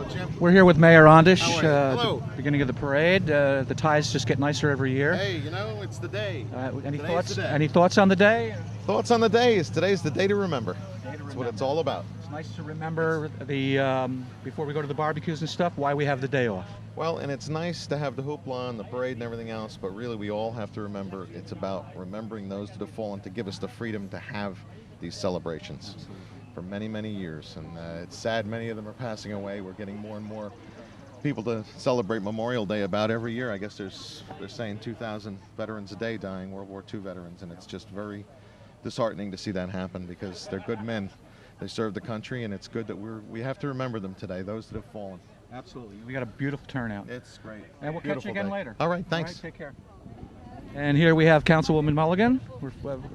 Jim. We're here with Mayor Ondish. Hello. The beginning of the parade. The ties just get nicer every year. Hey, you know, it's the day. Any Today's thoughts? the day. Any thoughts on the day? Thoughts on the day is today's the day to remember. That's what it's all about. It's nice to remember the before we go to the barbecues and stuff. Why we have the day off. Well, and it's nice to have the hoopla and the parade and everything else, but really we all have to remember it's about remembering those that have fallen to give us the freedom to have these celebrations for many, many years. And it's sad many of them are passing away. We're getting more and more people to celebrate Memorial Day about every year. I guess they're saying 2,000 veterans a day dying, World War II veterans, and it's just very disheartening to see that happen because they're good men. They serve the country, and it's good that we have to remember them today, those that have fallen. Absolutely. We got a beautiful turnout. It's great. And we'll catch you again later. All right, thanks. All right, take care. And here we have Councilwoman Mulligan.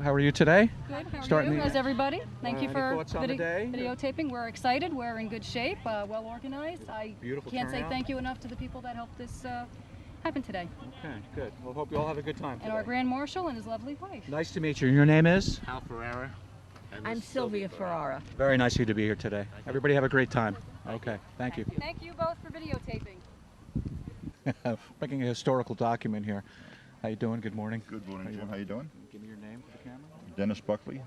How are you today? Good. How are you? How's everybody? Thank you any for thoughts on the day? videotaping. We're excited. We're in good shape. Well organized. I Beautiful can't say turnout. thank you enough to the people that helped this happen today. Okay, good. We'll hope you all have a good time And today. our Grand Marshal and his lovely wife. Nice to meet you. Your name is? Hal Ferrara. I'm Sylvia Ferrara. Very nice of you to be here today. Everybody have a great time. Okay, thank you. Thank you both for videotaping. Making a historical document here. How you doing? Good morning. Good morning, Jim. How you doing? Give me your name for the camera. Dennis Buckley.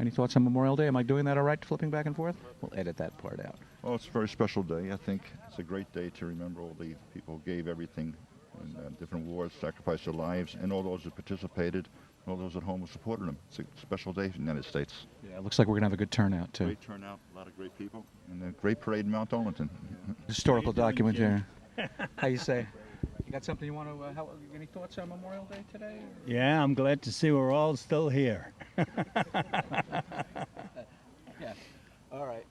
Any thoughts on Memorial Day? Am I doing that all right, flipping back and forth? We'll edit that part out. Well, it's a very special day. I think it's a great day to remember all the people who gave everything in different wars, sacrificed their lives, and all those who participated, all those at home who supported them. It's a special day for the United States. Yeah, it looks like we're going to have a good turnout, too. Great turnout, a lot of great people, and a great parade in Mount Arlington. Historical document here. How you say? You got something you want to, any thoughts on Memorial Day today? Yeah, I'm glad to see we're all still here. Yeah. All right.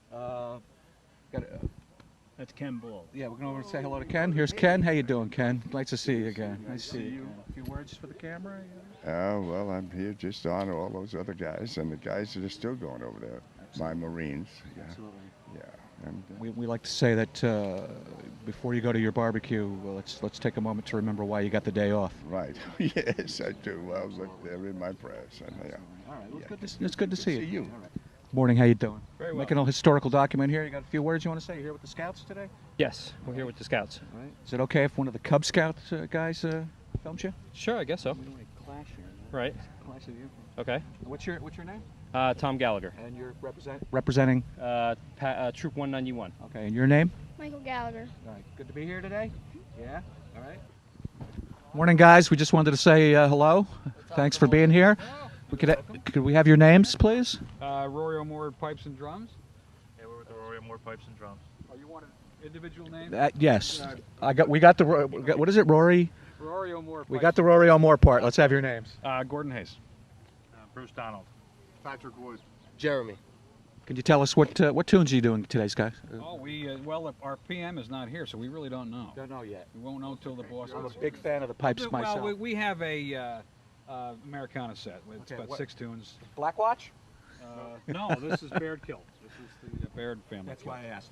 That's Ken Ball. Yeah, we're going over and say hello to Ken. Here's Ken. How you doing, Ken? Nice to see you again. Nice to see you. A few words for the camera? Well, I'm here just to honor all those other guys and the guys that are still going over there, my Marines. Yeah. Absolutely. Yeah. And, We like to say that before you go to your barbecue, well, let's take a moment to remember why you got the day off. right. Yes, I do. Well, look, they're in my prayers. And, yeah. All right. Well, Yeah. it's good to see you. See you. All right. Morning. How you doing? Very well. Making a historical document here. You got a few words you want to say? You here with the Scouts today? Yes, we're here with the Scouts. All right. Is it okay if one of the Cub Scouts guys films you? Sure, I guess so. Clash here. Right. Clash of you. Okay. What's your name? Tom Gallagher. And you're representing. Troop 191. Okay. And your name? Michael Gallagher. All right. Good to be here today. Yeah. All right. Morning, guys. We just wanted to say hello. Thanks for being here. Could we have your names, please? Rory O'More Pipes and Drums. Yeah, we're with the Rory O'More Pipes and Drums. Oh, you want an individual name? Yes. We got the. What is it, Rory? Rory O'More. We got the Rory O'More part. Let's have your names. Gordon Hayes. Bruce Donald. Patrick Wood. Jeremy. Can you tell us what tunes are you doing today, guys? Oh, well, our PM is not here, so we really don't know. Don't know yet. We won't know till the boss. I'm a big fan of the pipes myself. Well, we have a Americana set with about 6 tunes. Black Watch? No, this is Baird Kilt. This is the Baird family. That's kilt. why I asked.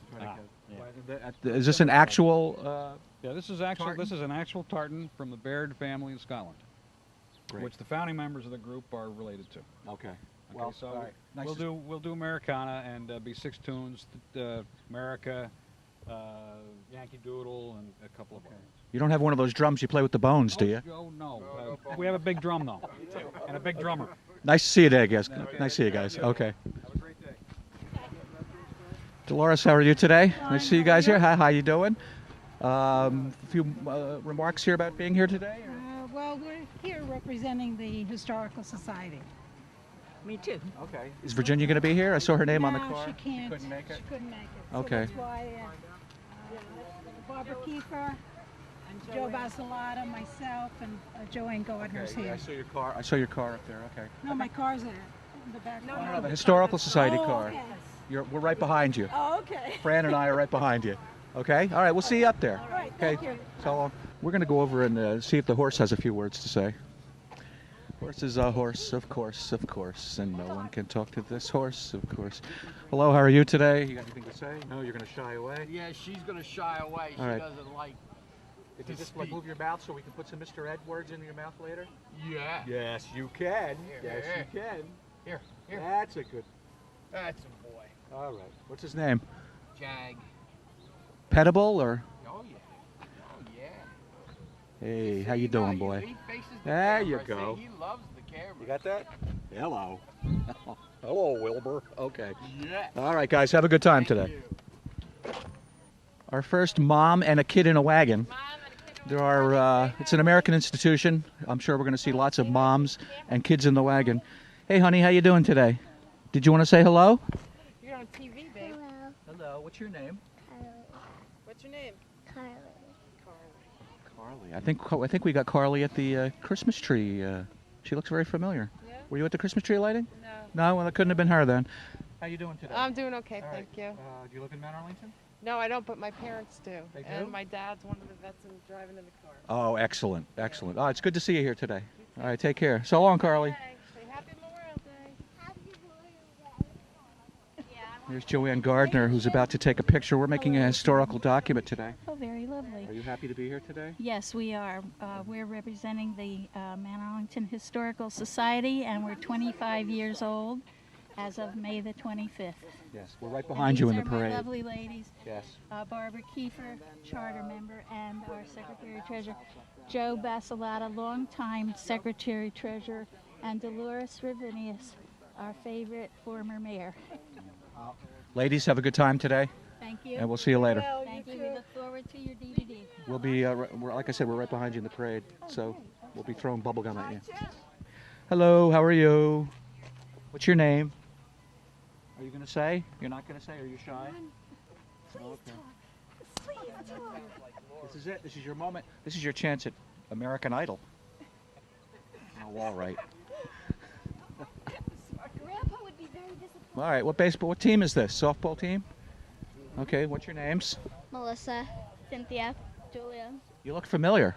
Yeah. Is this an actual? Yeah, this is an actual tartan from the Baird family in Scotland, Great. which the founding members of the group are related to. Okay. Okay, Well, so all right. Nice we'll do Americana and be 6 tunes, America, Yankee Doodle, and a couple of others. You don't have one of those drums you play with the bones, do you? Oh no, we have a big drum though, and a big drummer. Nice to see you today, guys. Nice to see you guys. Okay. Have a great day. Dolores, how are you today? Nice to see you guys here. Hi, how you doing? A few remarks here about being here today? Well, we're here representing the Historical Society. Me too. Okay. Is Virginia going to be here? I saw her name on the No, car. she can't. Couldn't make it? She couldn't make it. Okay. So that's why Barbara Kiefer, Joe Basilata, myself, and Joanne Gardner's Okay, here. I saw your car. I saw your car up there. Okay. No, my car's there in the back. No, the Historical Society Oh, car. okay. We're right behind you. Oh, okay. Fran and I are right behind you. Okay? All right, we'll see you up there. All right, Okay. thank you. So long. We're going to go over and see if the horse has a few words to say. Horse is a horse, of course, and no one can talk to this horse, of course. Hello, how are you today? You got anything to say? No, you're going to shy away? Yeah, she's going to shy away. All right. Doesn't like. If you just like move your mouth so we can put some Mr. Ed words into your mouth later? Yeah. Yes, you can. Yes, you can. Here. That's a good. That's a boy. All right. What's his name? Jag. petable or? Oh yeah. Oh yeah. Hey, how you doing, boy? He faces the There camera. you See, go. he loves the camera. You got that? Hello. Hello, Wilbur. Okay. Yeah. All right, guys, have a good time today. Our first mom and a kid in a wagon. There are, it's an American institution. I'm sure we're going to see lots of moms and kids in the wagon. Hey, honey, how you doing today? Did you want to say hello? You're on TV, babe. Hello. What's your name? What's your name? Carly. I think we got Carly at the Christmas tree. She looks very familiar. Yeah? Were you at the Christmas tree lighting? No. No, well, it couldn't have been her then. How you doing today? I'm doing okay, All thank right. you. Do you live in Mount Arlington? No, I don't, but my parents do. They do? And my dad's one of the vets and driving in the car. Oh, excellent, excellent. Oh, it's good to see you here today. All right, take care. So long, Carly. Say Happy Memorial Day. Here's Joanne Gardner, who's about to take a picture. We're making a historical document today. Oh, very lovely. Are you happy to be here today? Yes, we are. We're representing the Mount Arlington Historical Society, and we're 25 years old as of May the 25th. Yes, we're right behind you in the These are parade. my lovely ladies. Yes. Barbara Kiefer, charter member, and our secretary treasurer, Joe Basilata, longtime secretary treasurer, and Dolores Ravinius, our favorite former mayor. Ladies, have a good time today. Thank you. And we'll see you later. Thank you. We look forward to your DVD. We'll be, like I said, we're right behind you in the parade, so we'll be throwing bubble gum at you. Hello, how are you? What's your name? Are you going to say? You're not going to say? Are you shy? Okay. This is it. This is your moment. This is your chance at American Idol. Oh, all right. Grandpa would be very disappointed. All right. What team is this? Softball team? Okay. What's your names? Melissa, Cynthia, Julia. You look familiar.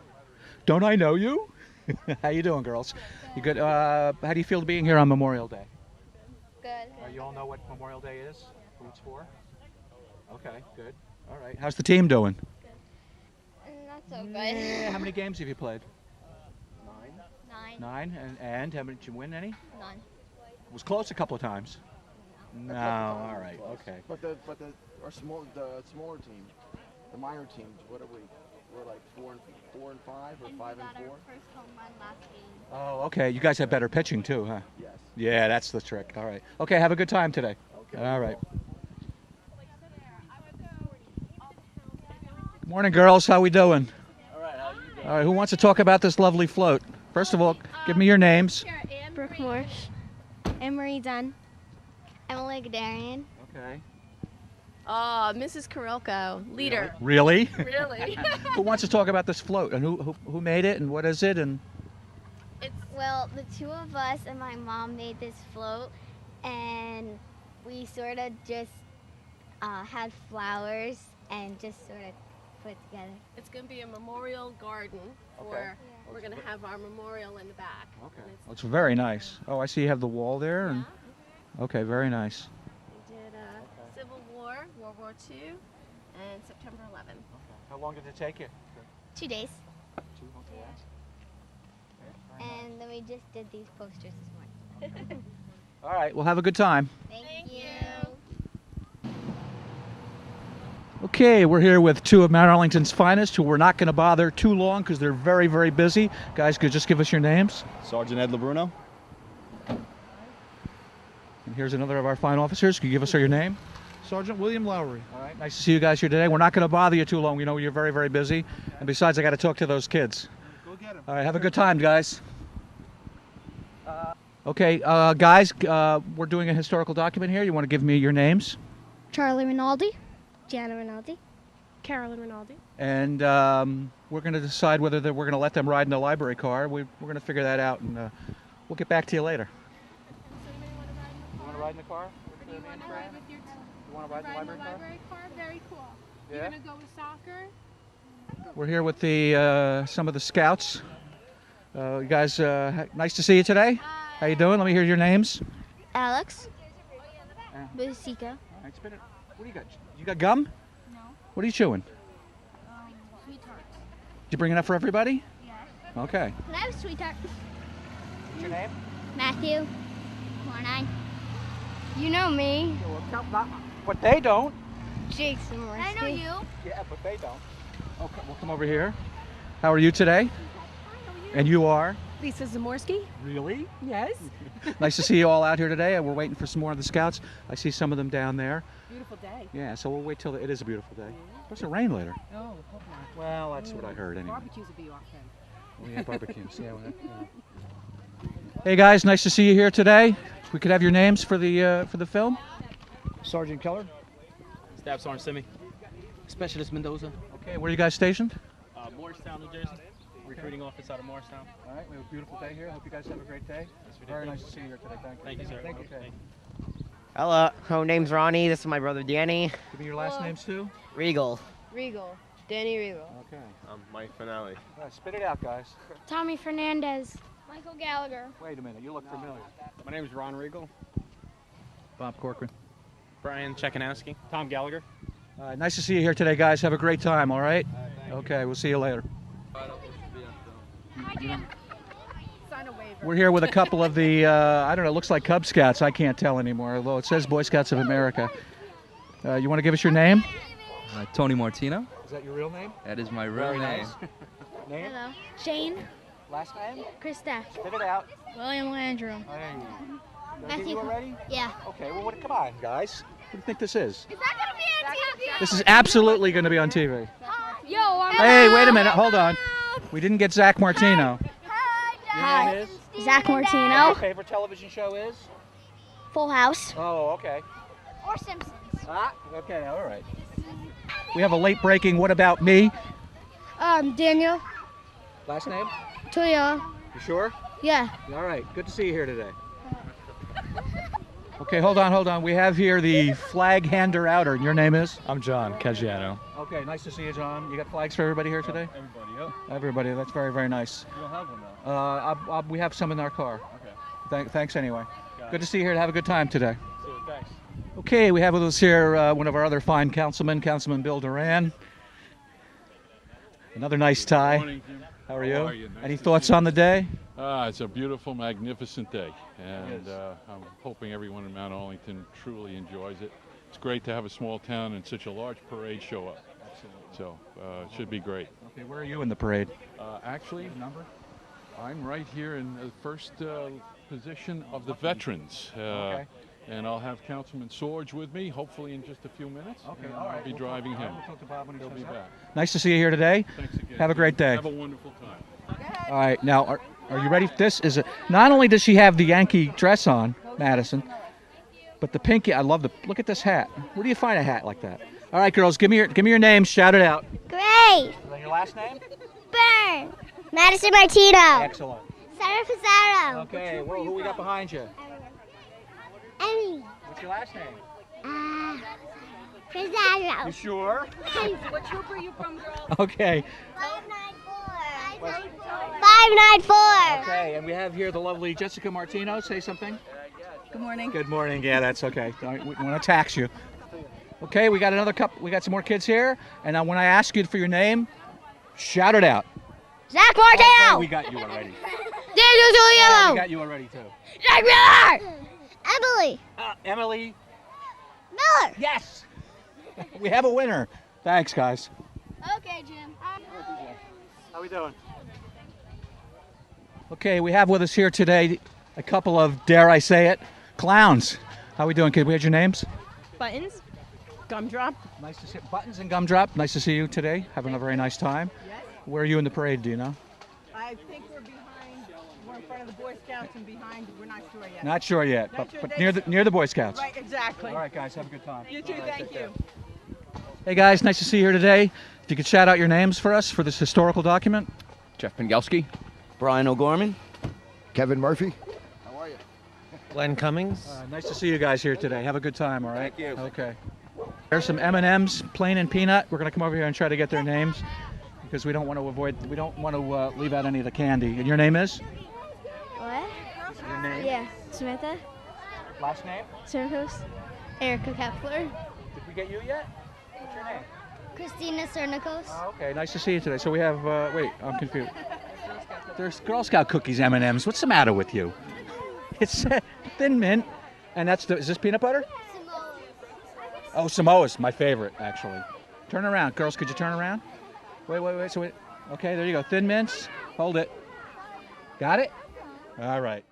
Don't I know you? How you doing, girls? You good? How do you feel being here on Memorial Day? Good. You all know what Memorial Day is? Who it's for? Okay, good. All right. How's the team doing? Not so good. Yeah, how many games have you played? 9. 9. And how many, did you win any? None. It was close a couple of times. No, all right, okay. But the smaller team, the minor teams, what are we? We're like 4 and 5 or 5 and 4. First home run last game. Oh, okay. You guys have better pitching too, huh? Yes. Yeah, that's the trick. All right. Okay, have a good time today. Okay. All right. Good morning, girls. How we doing? All right. How you doing? All right. Who wants to talk about this lovely float? First of all, give me your names. Brooke Morse. Anne-Marie Dunn. Emily Gadarian. Okay. Mrs. Karilko, leader. Really? Really? Who wants to talk about this float and who made it and what is it and? Well, the two of us and my mom made this float, and we sort of just had flowers and just sort of put together. It's going to be a memorial garden for, we're going to have our memorial in the back. Okay. Well, it's very nice. Oh, I see you have the wall there. And okay, very nice. We did Civil War, World War II, and September 11th. How long did it take you? 2 days. 2 days. And then we just did these posters this morning. All right, well, have a good time. Thank you. Okay, we're here with two of Mount Arlington's finest who we're not going to bother too long because they're very, very busy. Guys, could you just give us your names? Sergeant Ed LeBruno. And here's another of our fine officers. Could you give us your name? Sergeant William Lowry. All right, nice to see you guys here today. We're not going to bother you too long. We know you're very, very busy. And besides, I got to talk to those kids. Go get him. All right, have a good time, guys. Okay, guys, we're doing a historical document here. You want to give me your names? Charlie Rinaldi. Gianna Rinaldi. Carolyn Rinaldi. And we're going to decide whether we're going to let them ride in the library car. We're going to figure that out, and we'll get back to you later. You want to ride in the car? Do you want to ride with your You want to ride in the library car? Very cool. Yeah? You're going to go with soccer? We're here with the some of the scouts. You guys, nice to see you today. How you doing? Let me hear your names. Alex. Busika. All right, spin it. What do you got? You got gum? No. What are you chewing? Sweetheart. Did you bring enough for everybody? Yes. Okay. Can I have a sweetheart? What's your name? Matthew. Mornine. You know me. But they don't. Jake Simorsky. I know you. Yeah, but they don't. Okay, we'll come over here. How are you today? And you are? Lisa Zamorsky. Really? Yes. Nice to see you all out here today. We're waiting for some more of the scouts. I see some of them down there. Beautiful day. Yeah, so we'll wait till it is a beautiful day. Supposed to rain later. Oh, hope not. Well, that's what I heard anyway. Barbecues will be off then. Oh, yeah, barbecues. Yeah, Hey guys, nice to see you here today. We could have your names for the film. Sergeant Keller. Staff Sergeant Simi. Specialist Mendoza. Okay, where are you guys stationed? Morristown, New Jersey. Recruiting office out of Morristown. All right, we have a beautiful day here. Hope you guys have a great day. Very nice to see you here today. Thank you. Thank you, sir. Thank you. Okay. Hello, my name's Ronnie. This is my brother Danny. Give me your last names too. Regal. Regal. Danny Regal. Okay. Mike Finale. All right, spit it out, guys. Tommy Fernandez. Michael Gallagher. Wait a minute, you look familiar. My name is Ron Regal. Bob Corcoran. Brian Chekanowski. Tom Gallagher. Nice to see you here today, guys. Have a great time, all right? Okay, we'll see you later. Sign a waiver. We're here with a couple of the, I don't know, it looks like Cub Scouts. I can't tell anymore, although it says Boy Scouts of America. You want to give us your name? Tony Martino. Is that your real name? That is my real name. Nice. Name? Hello. Jane. Last name? Krista. Spit it out. William Landrum. Hey. Did I get Matthew. you already? Yeah. Okay, well, come on, guys. What do you think this is? Is that gonna be on TV? This is absolutely going to be on TV. Yo, I'm Hey, wait a minute. Hold on. We didn't get Zach Martino. Hi. Your name is? Zach Your Martino. favorite television show is? Full House. Oh, okay. Or Simpsons. Ah, okay, all right. We have a late breaking What About Me? Daniel. Last name? Tuya. You sure? Yeah. All right, good to see you here today. Okay, hold on. We have here the flag hander outer. Your name is? I'm John Caggiano. Okay, nice to see you, John. You got flags for everybody here today? Everybody, yep. Everybody, that's very, very nice. You don't have one though. We have some in our car. Okay. Thanks anyway. Got Good it. to see you here and have a good time today. See you, thanks. Okay, we have with us here one of our other fine councilmen, Councilman Bill Duran. Another nice tie. Good morning, Jim. How are you? How are you? Nice Any to thoughts see you. on the day? It's a beautiful, magnificent day, and I'm hoping everyone in Mount Arlington truly enjoys it. It's great to have a small town and such a large parade show up. Absolutely. So it should be great. Okay, where are you in the parade? Actually, Number? I'm right here in the first position of the veterans. Okay. And I'll have Councilman Sorge with me, hopefully in just a few minutes. Okay, and all right. I'll be We'll driving talk- him. we'll talk to Bob when he He'll be shows up. back. Nice to see you here today. Thanks again. Have a great day. Have a wonderful time. All right, now are you ready? This is not only does she have the Yankee dress on, Madison, but the pinky. I love the look at this hat. Where do you find a hat like that? All right, girls, give me your names. Shout it out. Great. And then your last name? Burn. Madison Martino. Excellent. Sarah Pizarro. Okay, well, who we got behind you? Emmy. What's your last name? Pizarro. You sure? What troop are you from, girl? Okay. 594. Okay, and we have here the lovely Jessica Martino. Say something. Good morning. Good morning. Yeah, that's okay. We want to tax you. Okay, we got another couple. We got some more kids here, and when I ask you for your name, shout it out. Zach Martino. Oh, we got you already. Daniel We Giuliano. got you already too. Jack Miller. Emily. Emily. Miller. Yes. We have a winner. Thanks, guys. Okay, Jim. How we doing? Okay, we have with us here today a couple of, dare I say it, clowns. How we doing, kid? We had your names? Buttons. Gumdrop. Nice to see Buttons and Gumdrop. Nice to see you today. Having a very nice time. Yes. Where are you in the parade, do you know? I think we're behind. We're in front of the Boy Scouts and behind. We're not sure yet. Not sure yet, Not sure but they- near the Boy Scouts. Right, exactly. All right, guys, have a good time. You too, All right, thank take care. you. Hey, guys, nice to see you here today. If you could shout out your names for us for this historical document. Jeff Pengelski. Brian O'Gorman. Kevin Murphy. How are you? Glenn Cummings. Nice to see you guys here today. Have a good time, all right? Thank you. Okay. There's some M&Ms, plain and peanut. We're going to come over here and try to get their names because we don't want to leave out any of the candy. And your name is? What? Your name? Yeah. Samantha. Last name? Circus. Erica Kepler. Did we get you yet? What's your name? Christina Cernicos. Okay, nice to see you today. So we have, wait, I'm confused. There's Girl Scout cookies, M&Ms. What's the matter with you? It's Thin Mint, and is this peanut butter? Oh, Samoa's my favorite, actually. Turn around, girls. Could you turn around? Wait. So wait. Okay, there you go. Thin mints. Hold it. Got it? All right.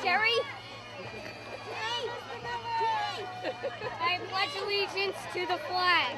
Sherry? I pledge allegiance to the flag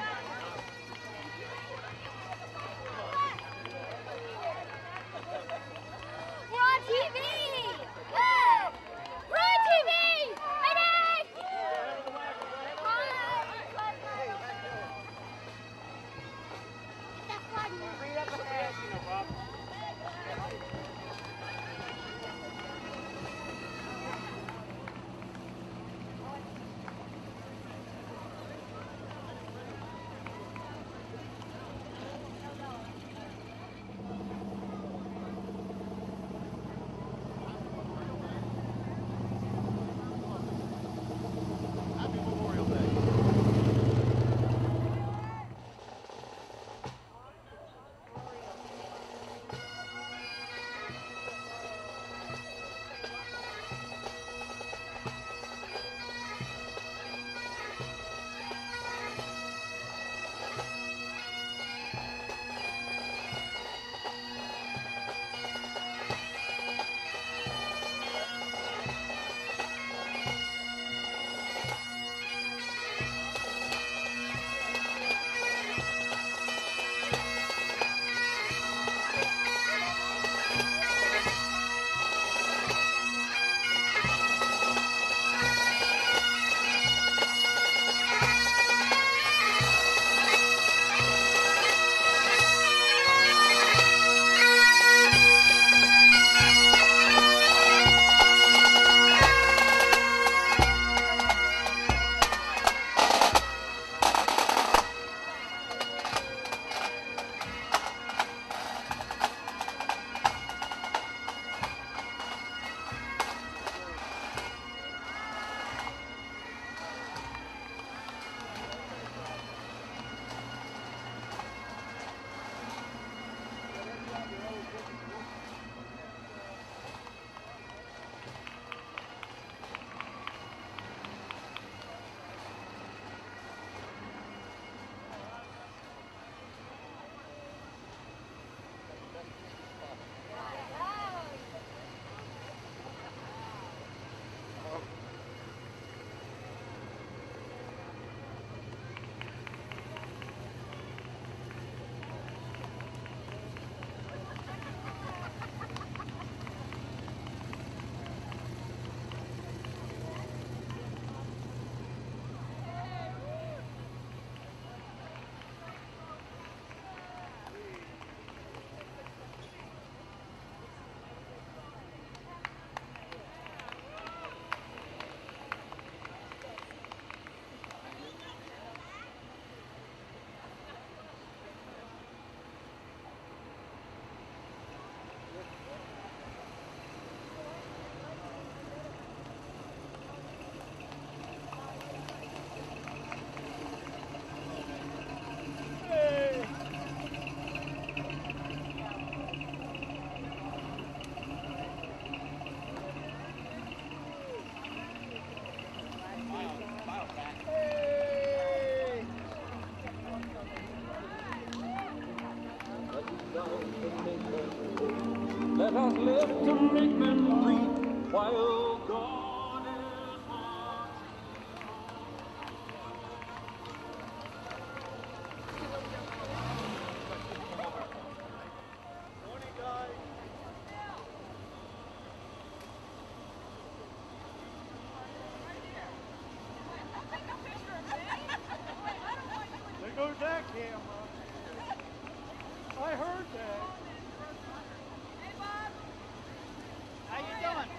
Let us live to make memory while God is watching. There goes that camera. I heard that. How you doing?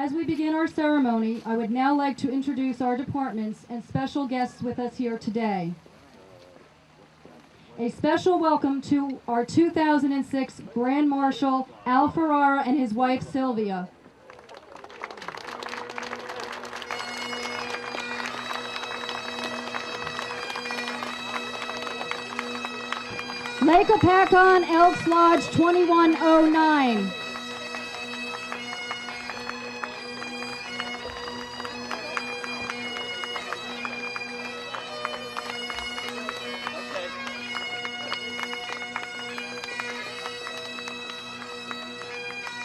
As we begin our ceremony, I would now like to introduce our departments and special guests with us here today. A special welcome to our 2006 Grand Marshal Al Ferrara and his wife Sylvia. Lake Apacon Elks Lodge 2109.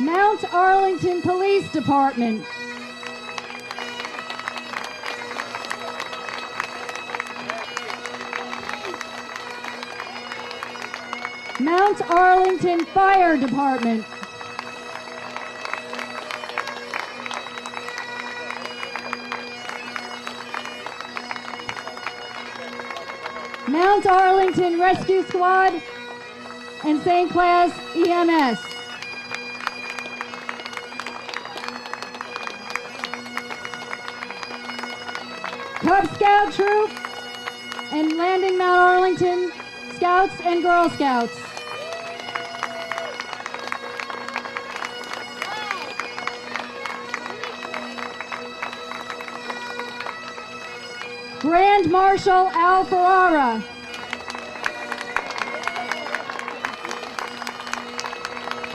Mount Arlington Police Department. Mount Arlington Fire Department. Mount Arlington Rescue Squad and St. Clair's EMS. Cub Scout Troop and Landing Mount Arlington Scouts and Girl Scouts. Grand Marshal Al Ferrara.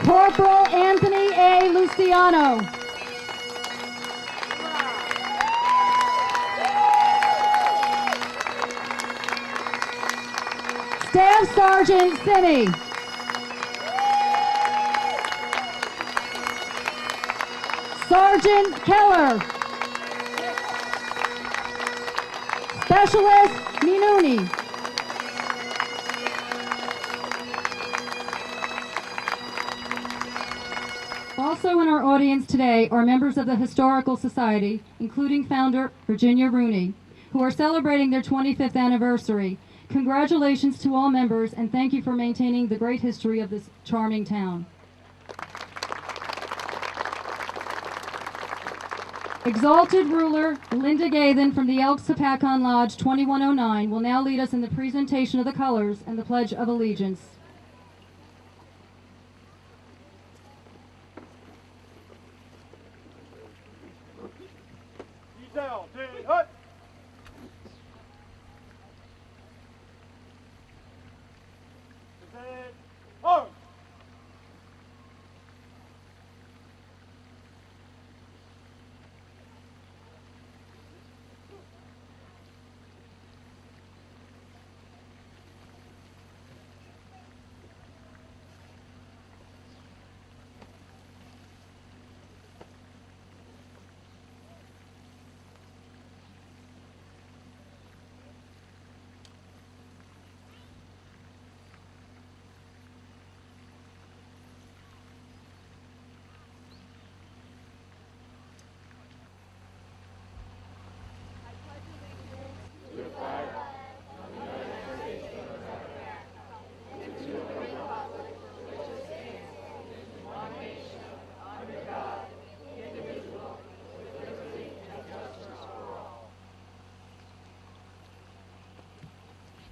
Corporal Anthony A. Luciano. Staff Sergeant Simi. Sergeant Keller. Specialist Minuni. Also in our audience today are members of the Historical Society, including founder Virginia Rooney, who are celebrating their 25th anniversary. Congratulations to all members, and thank you for maintaining the great history of this charming town. Exalted Ruler Linda Gathen from the Elks Apacon Lodge 2109 will now lead us in the presentation of the colors and the Pledge of Allegiance.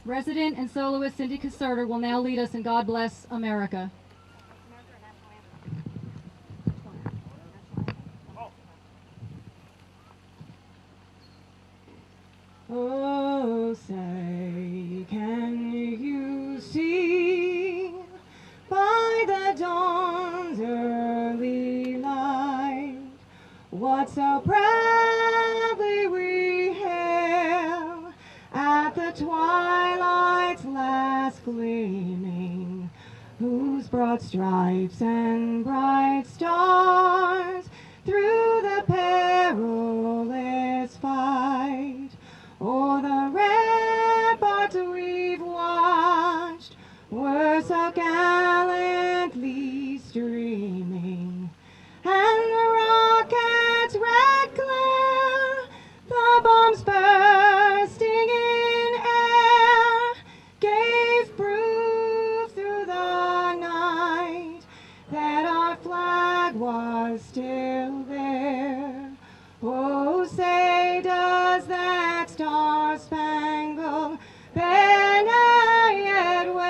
Resident and soloist Cindy Caserta will now lead us in God Bless America. Oh, say, can you see by the dawn's early light what so proudly we hailed at the twilight's last gleaming, whose broad stripes and bright stars through the perilous fight o'er the ramparts we've watched were so gallantly streaming, and the rocket's red glare, the bombs bursting in air, gave proof through the night that our flag was still there. Oh, say does that star-spangled banner yet wave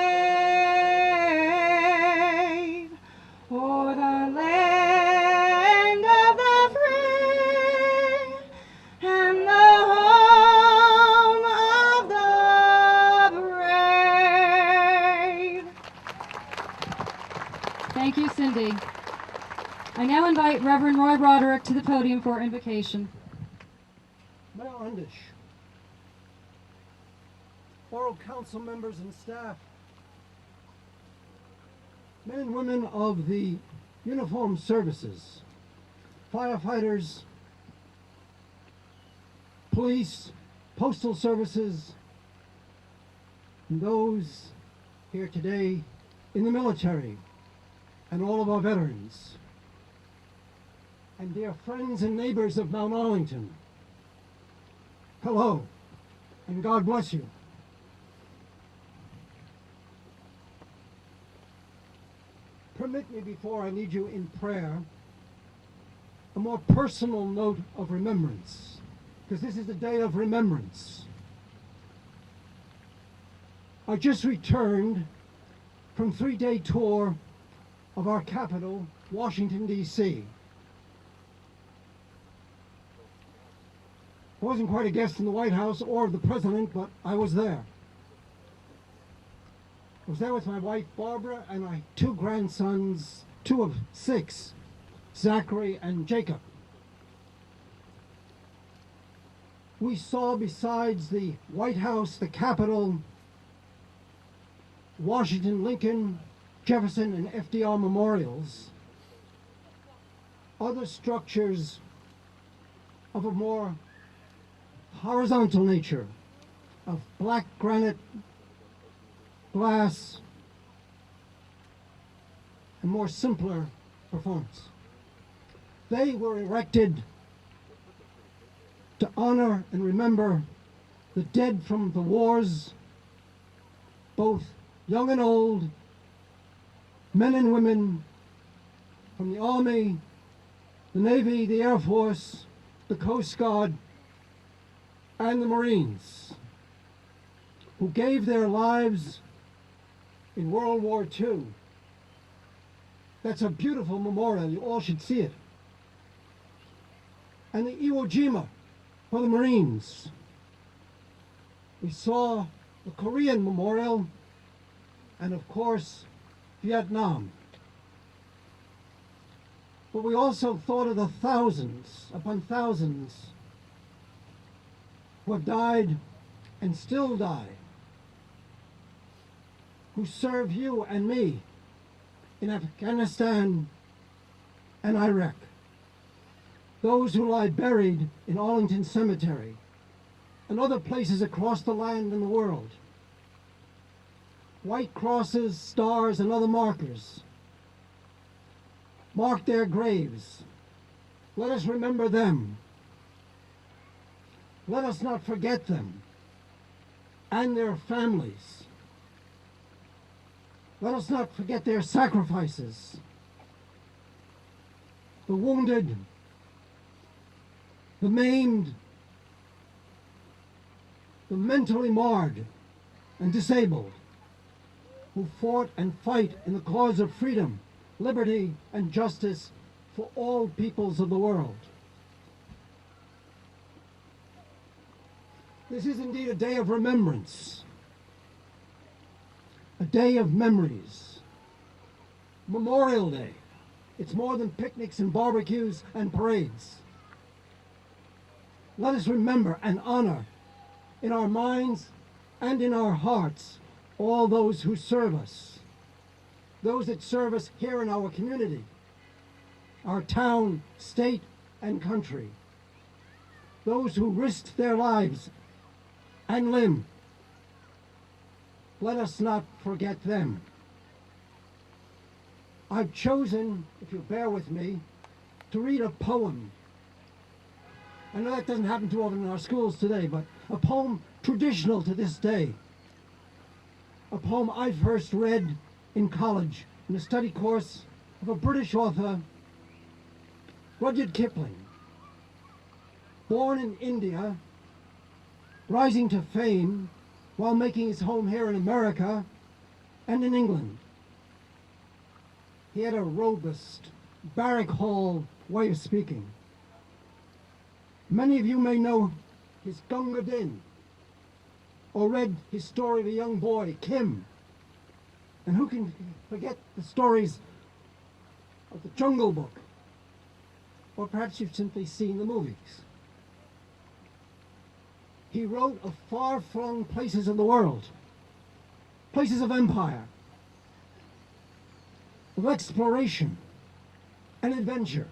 o'er the land of the free and the home of the brave? Thank you, Cindy. I now invite Reverend Roy Broderick to the podium for invocation. Mayor Undish, Borough Council members and staff, men and women of the uniformed services, firefighters, police, postal services, and those here today in the military, and all of our veterans, and dear friends and neighbors of Mount Arlington, hello, and God bless you. Permit me, before I lead you in prayer, a more personal note of remembrance, because this is a day of remembrance. I just returned from a 3-day tour of our capital, Washington, D.C. I wasn't quite a guest in the White House or the President, but I was there. I was there with my wife, Barbara, and my 2 grandsons, 2 of 6, Zachary and Jacob. We saw, besides the White House, the Capitol, Washington, Lincoln, Jefferson, and FDR memorials, other structures of a more horizontal nature, of black granite, glass, and more simpler performance. They were erected to honor and remember the dead from the wars, both young and old, men and women from the Army, the Navy, the Air Force, the Coast Guard, and the Marines, who gave their lives in World War II. That's a beautiful memorial. You all should see it. And the Iwo Jima for the Marines. We saw the Korean Memorial, and of course, Vietnam. But we also thought of the thousands upon thousands who have died and still die, who serve you and me in Afghanistan and Iraq. Those who lie buried in Arlington Cemetery and other places across the land and the world. White crosses, stars, and other markers mark their graves. Let us remember them. Let us not forget them and their families. Let us not forget their sacrifices. The wounded, the maimed, the mentally marred, and disabled, who fought and fight in the cause of freedom, liberty, and justice for all peoples of the world. This is indeed a day of remembrance, a day of memories. Memorial Day. It's more than picnics and barbecues and parades. Let us remember and honor in our minds and in our hearts all those who serve us, those that serve us here in our community, our town, state, and country, those who risked their lives and limb. Let us not forget them. I've chosen, if you'll bear with me, to read a poem. I know that doesn't happen too often in our schools today, but a poem traditional to this day. A poem I first read in college in a study course of a British author, Rudyard Kipling. Born in India, rising to fame while making his home here in America and in England. He had a robust, barrack hall way of speaking. Many of you may know his Gunga Din, or read his story of a young boy, Kim. And who can forget the stories of the Jungle Book? Or perhaps you've simply seen the movies. He wrote of far-flung places in the world, places of empire, of exploration and adventure.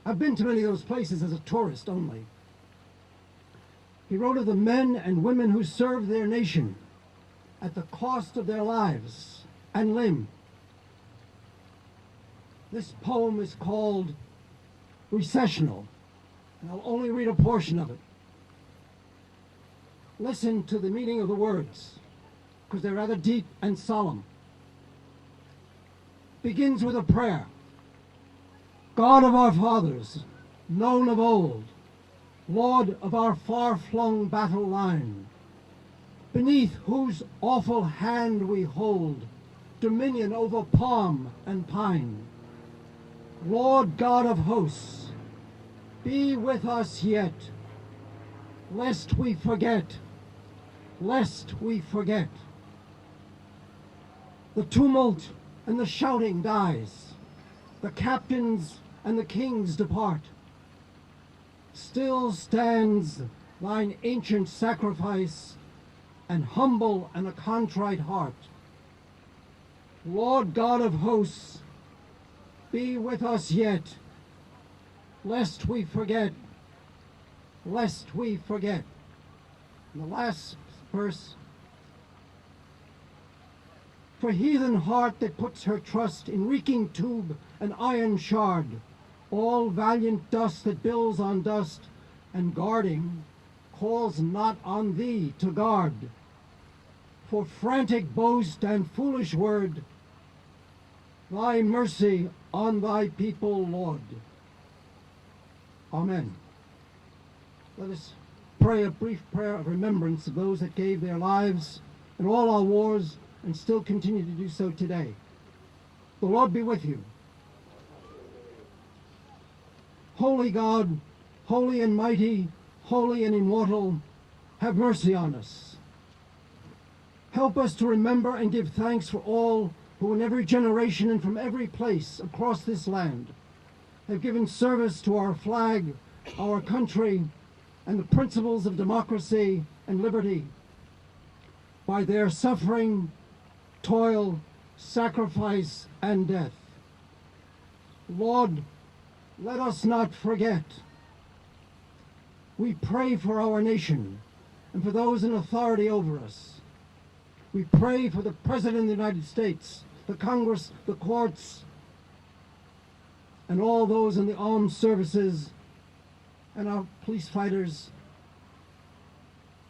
I've been to many of those places as a tourist only. He wrote of the men and women who served their nation at the cost of their lives and limb. This poem is called Recessional, and I'll only read a portion of it. Listen to the meaning of the words, because they're rather deep and solemn. Begins with a prayer. God of our fathers, known of old, Lord of our far-flung battle line, beneath whose awful hand we hold dominion over palm and pine. Lord God of hosts, be with us yet, lest we forget, lest we forget. The tumult and the shouting dies, the captains and the kings depart. Still stands thine ancient sacrifice, and humble and a contrite heart. Lord God of hosts, be with us yet, lest we forget, lest we forget. And the last verse. For heathen heart that puts her trust in reeking tube and iron shard, all valiant dust that builds on dust, and guarding, calls not on thee to guard. For frantic boast and foolish word, thy mercy on thy people, Lord. Amen. Let us pray a brief prayer of remembrance of those that gave their lives in all our wars and still continue to do so today. The Lord be with you. Holy God, holy and mighty, holy and immortal, have mercy on us. Help us to remember and give thanks for all who in every generation and from every place across this land have given service to our flag, our country, and the principles of democracy and liberty by their suffering, toil, sacrifice, and death. Lord, let us not forget. We pray for our nation and for those in authority over us. We pray for the President of the United States, the Congress, the courts, and all those in the armed services, and our police fighters,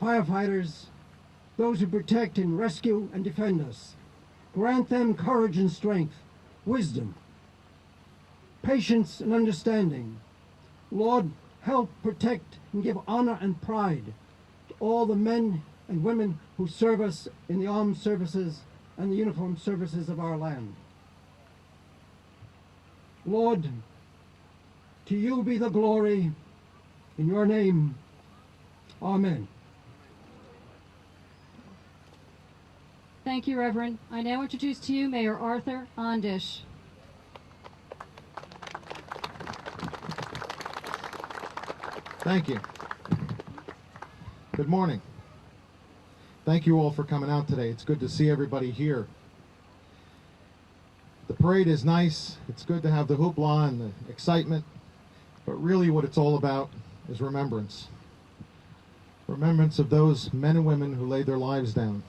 firefighters, those who protect and rescue and defend us. Grant them courage and strength, wisdom, patience and understanding. Lord, help protect and give honor and pride to all the men and women who serve us in the armed services and the uniformed services of our land. Lord, to you be the glory. In your name, amen. Thank you, Reverend. I now introduce to you Mayor Arthur Ondish. Thank you. Good morning. Thank you all for coming out today. It's good to see everybody here. The parade is nice. It's good to have the hoopla and the excitement. But really what it's all about is remembrance. Remembrance of those men and women who laid their lives down.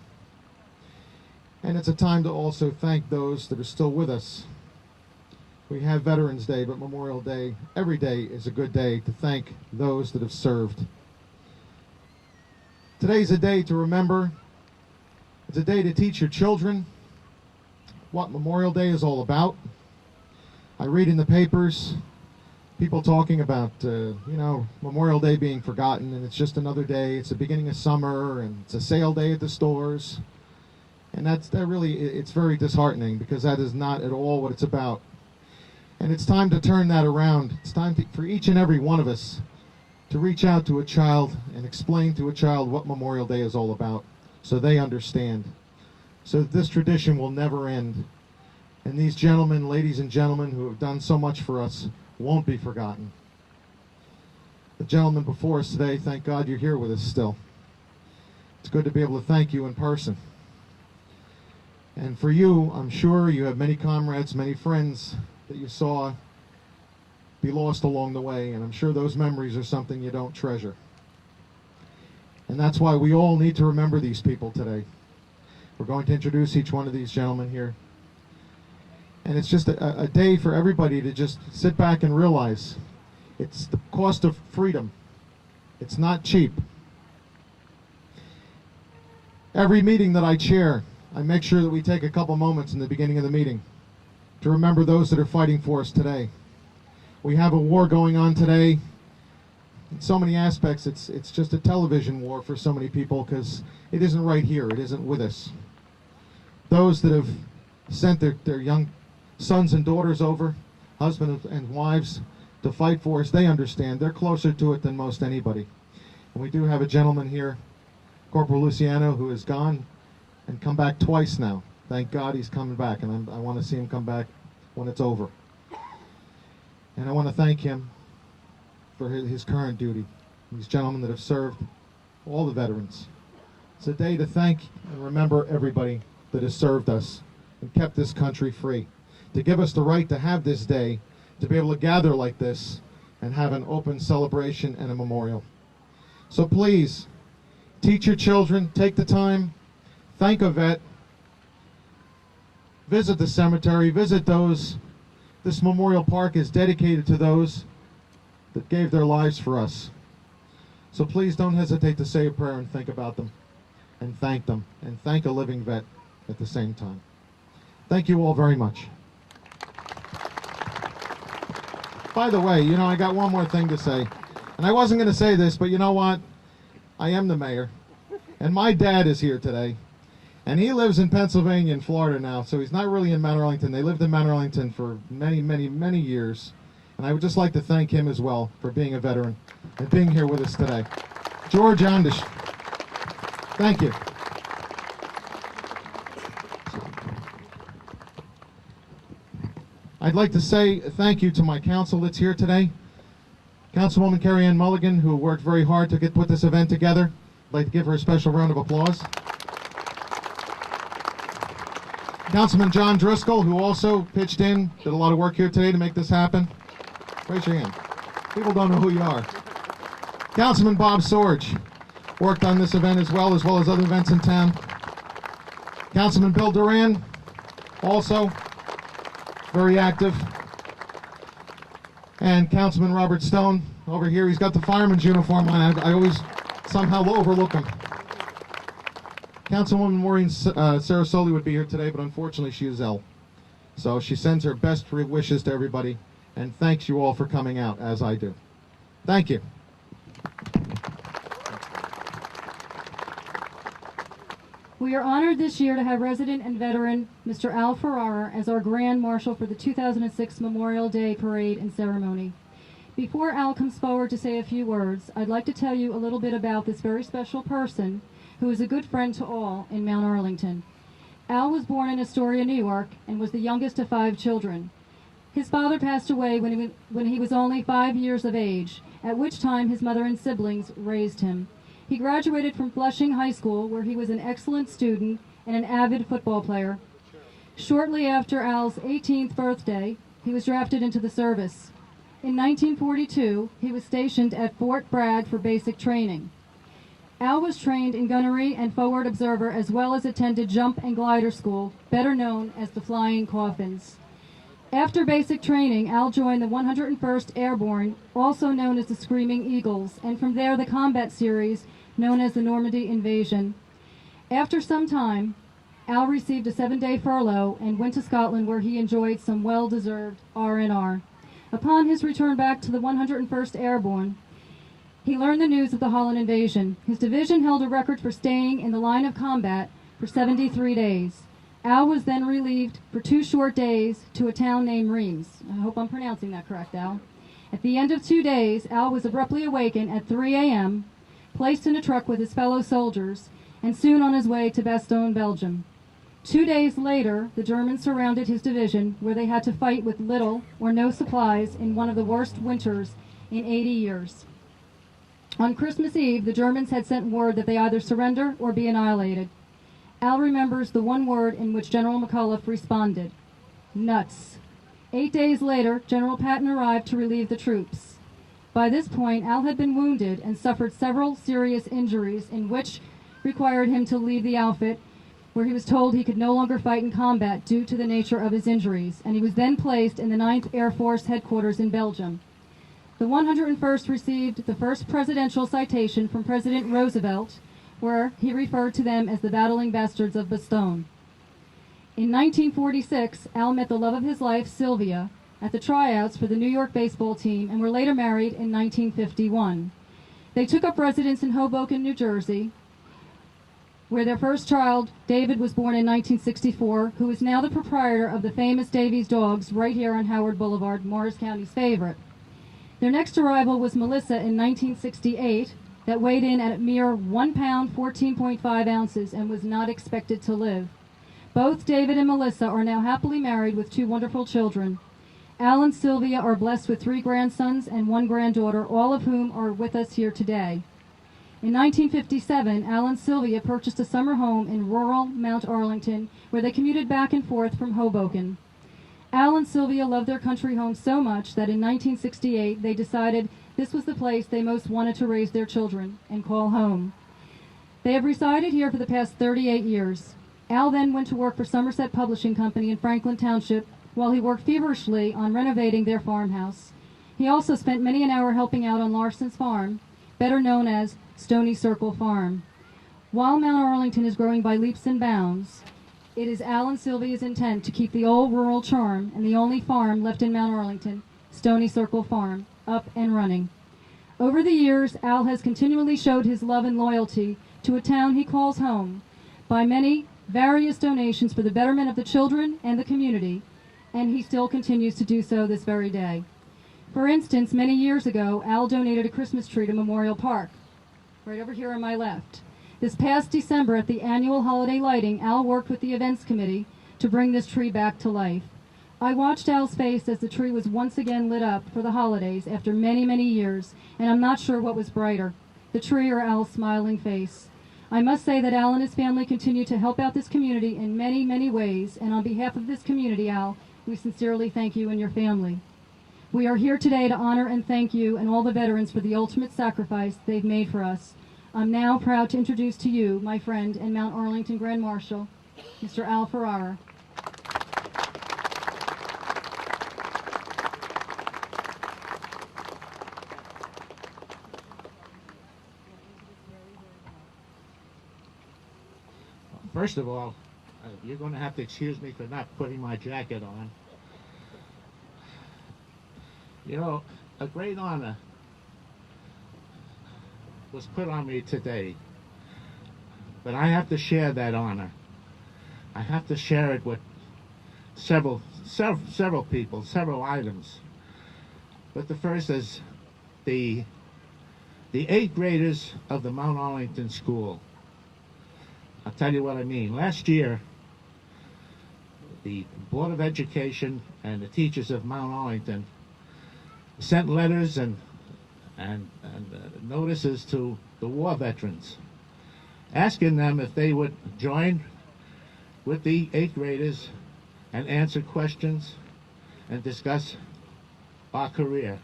And it's a time to also thank those that are still with us. We have Veterans Day, but Memorial Day, every day is a good day to thank those that have served. Today's a day to remember. It's a day to teach your children what Memorial Day is all about. I read in the papers people talking about, Memorial Day being forgotten, and it's just another day. It's the beginning of summer, and it's a sale day at the stores. And it's very disheartening, because that is not at all what it's about. And it's time to turn that around. It's time for each and every one of us to reach out to a child and explain to a child what Memorial Day is all about, so they understand, so that this tradition will never end. And these gentlemen, ladies and gentlemen, who have done so much for us won't be forgotten. The gentleman before us today, thank God you're here with us still. It's good to be able to thank you in person. And for you, I'm sure you have many comrades, many friends that you saw be lost along the way, and I'm sure those memories are something you don't treasure. And that's why we all need to remember these people today. We're going to introduce each one of these gentlemen here. And it's just a day for everybody to just sit back and realize it's the cost of freedom. It's not cheap. Every meeting that I chair, I make sure that we take a couple moments in the beginning of the meeting to remember those that are fighting for us today. We have a war going on today. In so many aspects, it's just a television war for so many people, because it isn't right here. It isn't with us. Those that have sent their young sons and daughters over, husbands and wives, to fight for us, they understand. They're closer to it than most anybody. And we do have a gentleman here, Corporal Luciano, who is gone and come back twice now. Thank God he's coming back, and I want to see him come back when it's over. And I want to thank him for his current duty. These gentlemen that have served, all the veterans. It's a day to thank and remember everybody that has served us and kept this country free, to give us the right to have this day, to be able to gather like this and have an open celebration and a memorial. So please, teach your children, take the time, thank a vet, visit the cemetery, visit those. This memorial park is dedicated to those that gave their lives for us. So please don't hesitate to say a prayer and think about them and thank a living vet at the same time. Thank you all very much. By the way, I got one more thing to say. And I wasn't going to say this, but you know what? I am the mayor. And my dad is here today. And he lives in Pennsylvania and Florida now, so he's not really in Mount Arlington. They lived in Mount Arlington for many, many, many years. And I would just like to thank him as well for being a veteran and being here with us today. George Ondish, thank you. I'd like to say thank you to my council that's here today. Councilwoman Carrie Ann Mulligan, who worked very hard to put this event together. I'd like to give her a special round of applause. Councilman John Driscoll, who also pitched in, did a lot of work here today to make this happen. Raise your hand. People don't know who you are. Councilman Bob Sorge worked on this event as well as other events in town. Councilman Bill Duran, also very active. And Councilman Robert Stone over here. He's got the fireman's uniform on. I always somehow overlook him. Councilwoman Maureen Sarasoli would be here today, but unfortunately she is ill. So she sends her best wishes to everybody and thanks you all for coming out, as I do. Thank you. We are honored this year to have resident and veteran Mr. Al Ferrara as our Grand Marshal for the 2006 Memorial Day Parade and Ceremony. Before Al comes forward to say a few words, I'd like to tell you a little bit about this very special person who is a good friend to all in Mount Arlington. Al was born in Astoria, New York, and was the youngest of 5 children. His father passed away when he was only 5 years of age, at which time his mother and siblings raised him. He graduated from Flushing High School, where he was an excellent student and an avid football player. Shortly after Al's 18th birthday, he was drafted into the service. In 1942, he was stationed at Fort Bragg for basic training. Al was trained in gunnery and forward observer, as well as attended jump and glider school, better known as the Flying Coffins. After basic training, Al joined the 101st Airborne, also known as the Screaming Eagles, and from there the combat series known as the Normandy Invasion. After some time, Al received a 7-day furlough and went to Scotland, where he enjoyed some well-deserved R&R. Upon his return back to the 101st Airborne, he learned the news of the Holland invasion. His division held a record for staying in the line of combat for 73 days. Al was then relieved for 2 short days to a town named Reims. I hope I'm pronouncing that correct, Al. At the end of 2 days, Al was abruptly awakened at 3 a.m., placed in a truck with his fellow soldiers, and soon on his way to Bastogne, Belgium. 2 days later, the Germans surrounded his division, where they had to fight with little or no supplies in one of the worst winters in 80 years. On Christmas Eve, the Germans had sent word that they either surrender or be annihilated. Al remembers the one word in which General McAuliffe responded: nuts. 8 days later, General Patton arrived to relieve the troops. By this point, Al had been wounded and suffered several serious injuries, in which required him to leave the outfit, where he was told he could no longer fight in combat due to the nature of his injuries, and he was then placed in the 9th Air Force headquarters in Belgium. The 101st received the first presidential citation from President Roosevelt, where he referred to them as the battling bastards of Bastogne. In 1946, Al met the love of his life, Sylvia, at the tryouts for the New York baseball team, and were later married in 1951. They took up residence in Hoboken, New Jersey, where their first child, David, was born in 1964, who is now the proprietor of the famous Davies Dogs right here on Howard Boulevard, Morris County's favorite. Their next arrival was Melissa in 1968, that weighed in at a mere 1 pound, 14.5 ounces, and was not expected to live. Both David and Melissa are now happily married with 2 wonderful children. Al and Sylvia are blessed with 3 grandsons and 1 granddaughter, all of whom are with us here today. In 1957, Al and Sylvia purchased a summer home in rural Mount Arlington, where they commuted back and forth from Hoboken. Al and Sylvia loved their country home so much that in 1968 they decided this was the place they most wanted to raise their children and call home. They have resided here for the past 38 years. Al then went to work for Somerset Publishing Company in Franklin Township, while he worked feverishly on renovating their farmhouse. He also spent many an hour helping out on Larson's farm, better known as Stony Circle Farm. While Mount Arlington is growing by leaps and bounds, it is Al and Sylvia's intent to keep the old rural charm and the only farm left in Mount Arlington, Stony Circle Farm, up and running. Over the years, Al has continually showed his love and loyalty to a town he calls home by many various donations for the betterment of the children and the community, and he still continues to do so this very day. For instance, many years ago, Al donated a Christmas tree to Memorial Park, right over here on my left. This past December, at the annual holiday lighting, Al worked with the events committee to bring this tree back to life. I watched Al's face as the tree was once again lit up for the holidays after many, many years, and I'm not sure what was brighter, the tree or Al's smiling face. I must say that Al and his family continue to help out this community in many, many ways, and on behalf of this community, Al, we sincerely thank you and your family. We are here today to honor and thank you and all the veterans for the ultimate sacrifice they've made for us. I'm now proud to introduce to you my friend and Mount Arlington Grand Marshal, Mr. Al Ferrara. First of all, you're going to have to excuse me for not putting my jacket on. You know, a great honor was put on me today But I have to share that honor. I have to share it with several people, several items. But the first is the 8th graders of the Mount Arlington School. I'll tell you what I mean. Last year, the Board of Education and the teachers of Mount Arlington sent letters and notices to the war veterans, asking them if they would join with the 8th graders and answer questions and discuss our career.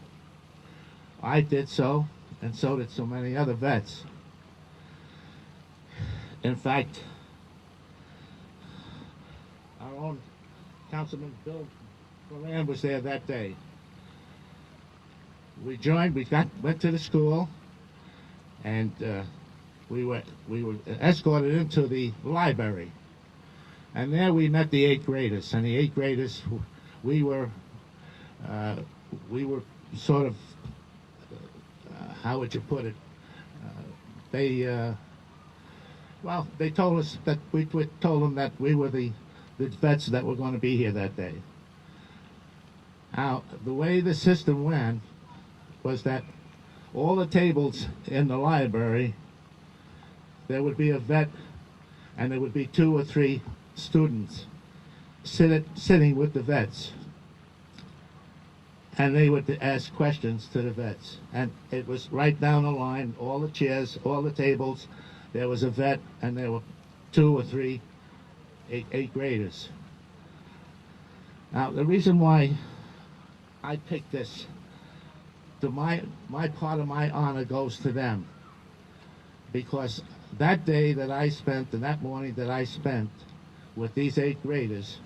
I did so, and so did so many other vets. In fact, our own Councilman Bill Moran was there that day. We joined, went to the school, and we were escorted into the library. And there we met the 8th graders, and the 8th graders, we were sort of, how would you put it? They told us that we told them that we were the vets that were going to be here that day. Now, the way the system went was that all the tables in the library, there would be a vet, and there would be 2 or 3 students sitting with the vets, and they would ask questions to the vets. And it was right down the line, all the chairs, all the tables, there was a vet, and there were 2 or 3 8th graders. Now, the reason why I picked this, my part of my honor goes to them, because that day that I spent and that morning that I spent with these 8th graders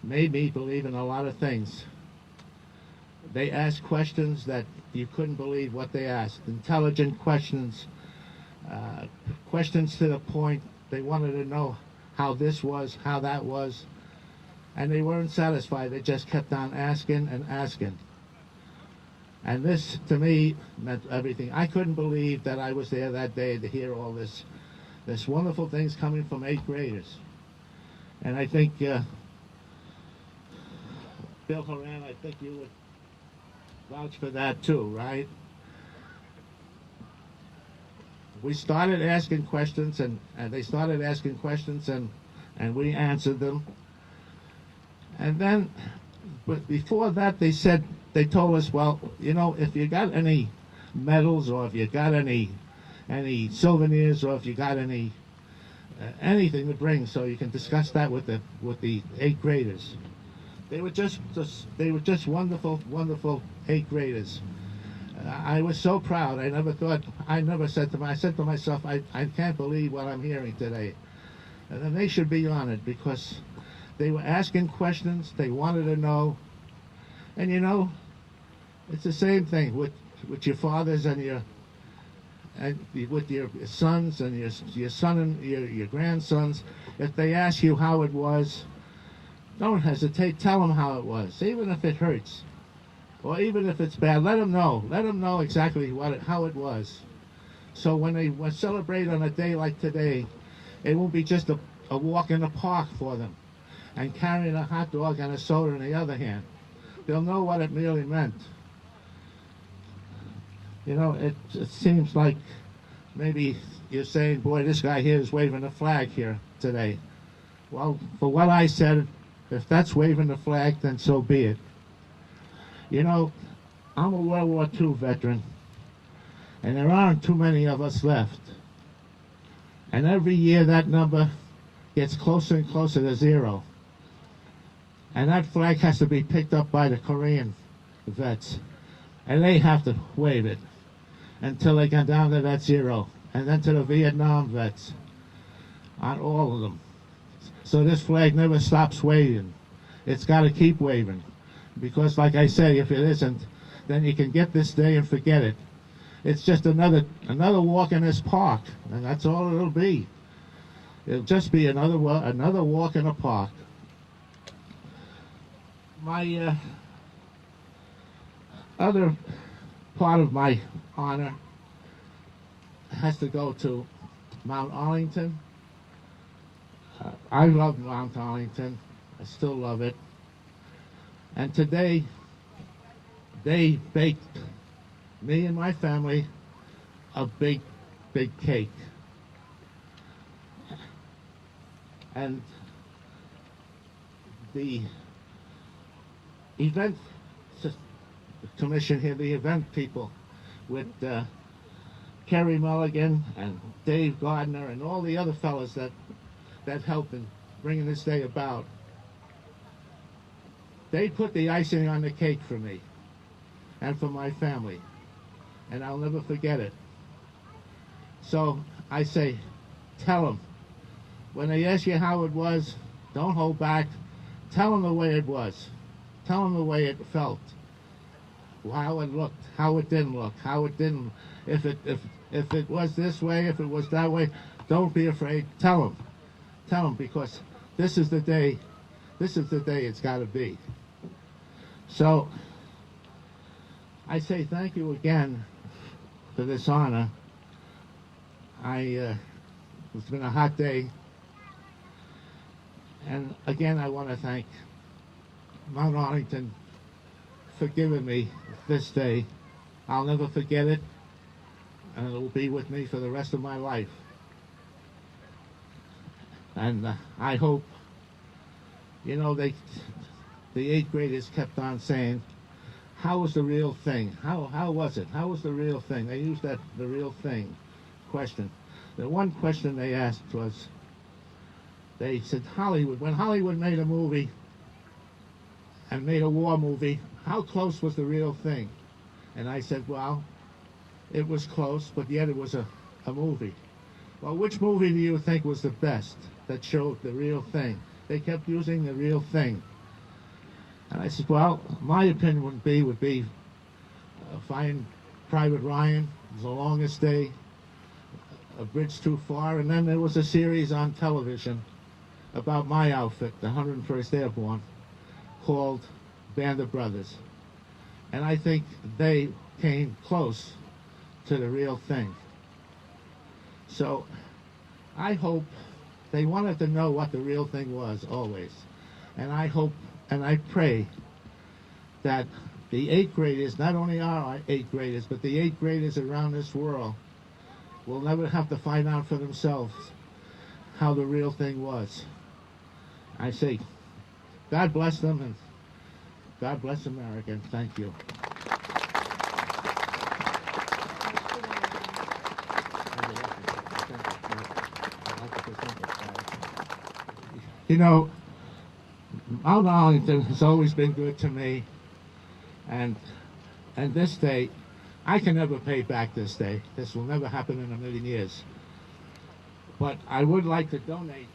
made me believe in a lot of things. They asked questions that you couldn't believe what they asked. Intelligent questions, questions to the point. They wanted to know how this was, how that was, and they weren't satisfied. They just kept on asking and asking. And this, to me, meant everything. I couldn't believe that I was there that day to hear all this wonderful things coming from 8th graders. And I think, Bill Horan, I think you would vouch for that too, right? We started asking questions, and they started asking questions, and we answered them. And then, but before that, they told us, well, you know, if you got any medals, or if you got any souvenirs, or if you got any anything to bring, so you can discuss that with the 8th graders. They were just wonderful 8th graders. I was so proud. I never said to myself, I can't believe what I'm hearing today. And then they should be honored, because they were asking questions. They wanted to know. And you know, it's the same thing with your fathers and with your sons and your son and your grandsons. If they ask you how it was, don't hesitate. Tell them how it was, even if it hurts, or even if it's bad. Let them know. Let them know exactly how it was. So when they celebrate on a day like today, it won't be just a walk in the park for them, and carrying a hot dog and a soda in the other hand. They'll know what it really meant. You know, it seems like maybe you're saying, boy, this guy here is waving a flag here today. Well, for what I said, if that's waving the flag, then so be it. You know, I'm a World War II veteran, and there aren't too many of us left. And every year that number gets closer and closer to 0. And that flag has to be picked up by the Korean vets. And they have to wave it until they get down to that 0. And then to the Vietnam vets, on all of them. So this flag never stops waving. It's got to keep waving. Because like I say, if it isn't, then you can get this day and forget it. It's just another walk in this park, and that's all it'll be. It'll just be another walk in a park. My other part of my honor has to go to Mount Arlington. I love Mount Arlington. I still love it. And today, they baked me and my family a big, big cake. And the event commission here, the event people, with Kerry Mulligan and Dave Gardner and all the other fellas that helped in bringing this day about. They put the icing on the cake for me and for my family, and I'll never forget it. So I say, tell them. When they ask you how it was, don't hold back. Tell them the way it was. Tell them the way it felt. How it looked, how it didn't look, how it didn't. If it was this way, if it was that way, don't be afraid. Tell them. Tell them, because this is the day. This is the day it's got to be. So I say thank you again for this honor. It's been a hot day. And again, I want to thank Mount Arlington for giving me this day. I'll never forget it, and it will be with me for the rest of my life. And I hope, you know, the 8th graders kept on saying, how was the real thing? How was it? How was the real thing? They used the real thing question. The one question they asked was, they said, Hollywood, when Hollywood made a movie and made a war movie, how close was the real thing? And I said, well, it was close, but yet it was a movie. Well, which movie do you think was the best that showed the real thing? They kept using the real thing. And I said, well, my opinion would be Find Private Ryan. It was the longest day, A Bridge Too Far, and then there was a series on television about my outfit, the 101st Airborne, called Band of Brothers. And I think they came close to the real thing. So I hope they wanted to know what the real thing was always. And I hope and I pray that the 8th graders, not only our 8th graders, but the 8th graders around this world will never have to find out for themselves how the real thing was. I say, God bless them, and God bless America, and thank you. You know, Mount Arlington has always been good to me, and this day, I can never pay back this day. This will never happen in a million years. But I would like to donate